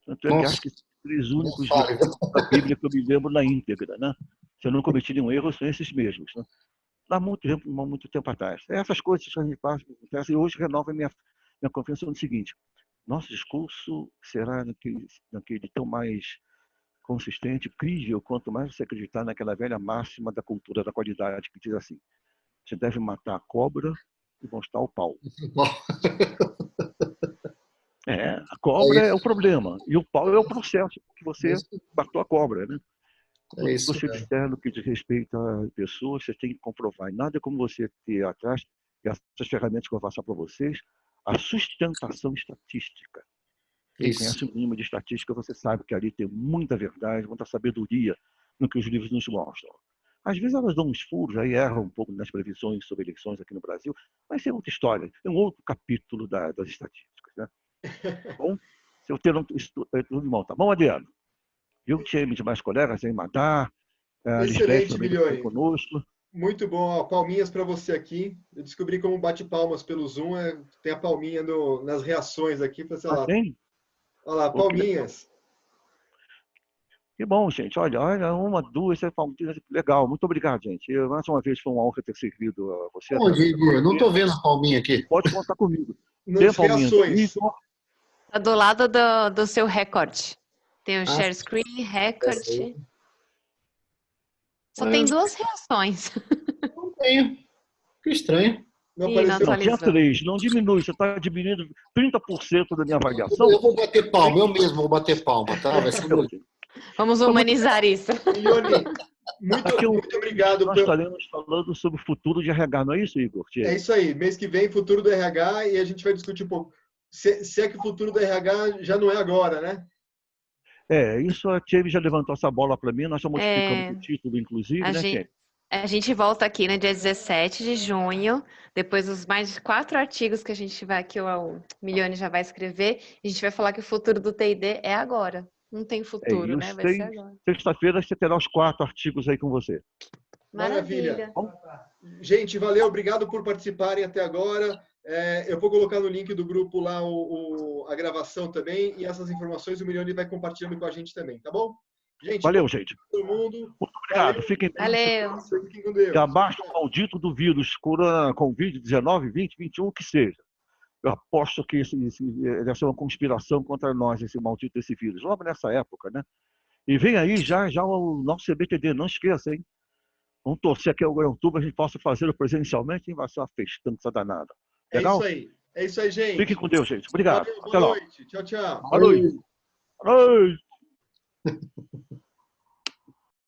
Tanto é que acho que os 3 únicos livros da Bíblia que eu me lembro na íntegra, né? Se eu não cometi nenhum erro, são esses mesmos, né? Há muito tempo atrás. Essas coisas que a gente passa, acontecem, e hoje renova minha confiança no seguinte, nosso discurso será naquele tão mais consistente, crível, quanto mais você acreditar naquela velha máxima da cultura da qualidade, que diz assim, você deve matar a cobra e mostrar o pau. A cobra é o problema, e o pau é o processo que você matou a cobra, né? Tudo que você disser no que diz respeito a pessoas, você tem que comprovar. E nada como você ter atrás, e essas ferramentas que eu vou passar para vocês, a sustentação estatística. Quem conhece o mínimo de estatística, você sabe que ali tem muita verdade, muita sabedoria no que os livros nos mostram. Às vezes elas dão uns furos, aí erram um pouco nas previsões sobre eleições aqui no Brasil, mas é outra história, é um outro capítulo das estatísticas, né? Bom, se eu ter tudo de mão, tá bom, Adriano? Eu tinha demais colegas, em Madar, excelente, Milione. Conosco. Muito bom, palminhas para você aqui. Eu descobri como bate palmas pelo Zoom, tem a palminha nas reações aqui, para sei lá. Tem? Olha lá, palminhas. Que bom, gente. Olha, 1, 2, 3 palminhas. Legal, muito obrigado, gente. Mais uma vez foi uma honra ter servido a você. Bom dia, Igor. Não estou vendo a palminha aqui. Pode contar comigo. Nas reações. Está do lado do seu recorde. Tem o share screen, record. Só tem 2 reações. Não tenho. Que estranho. Não tinha 3, não diminui. Você está diminuindo 30% da minha avaliação. Eu vou bater palma, eu mesmo vou bater palma, tá? Vai ser Vamos humanizar isso. Milione, muito obrigado. Nós estaremos falando sobre o futuro de RH, não é isso, Igor? É isso aí. Mês que vem, futuro do RH, e a gente vai discutir um pouco. Se é que o futuro do RH já não é agora, né? Isso a Tchê já levantou essa bola para mim, nós estamos modificando o título, inclusive, né, Tchê? A gente volta aqui no dia 17 de junho, depois dos mais de 4 artigos que a gente vai, que o Milione já vai escrever, a gente vai falar que o futuro do T&D é agora. Não tem futuro, né? Vai ser agora. Sexta-feira você terá os 4 artigos aí com você. Maravilha. Gente, valeu, obrigado por participarem até agora. Eu vou colocar no link do grupo lá a gravação também, e essas informações o Milione vai compartilhando com a gente também, tá bom? Gente, valeu, gente. Todo mundo. Muito obrigado. Valeu. Fiquem com Deus. Que abaixo o maldito do vírus, Covid-19, 20, 21, que seja. Eu aposto que deve ser uma conspiração contra nós, esse maldito desse vírus, logo nessa época, né? E vem aí já o nosso CBTD, não esqueça, hein? Vamos torcer que em outubro a gente possa fazê-lo presencialmente e vai ser uma festança danada. Legal? É isso aí, gente. Fiquem com Deus, gente. Obrigado. Valeu, Até lá. Boa noite. Tchau, tchau. Boa noite. Boa noite.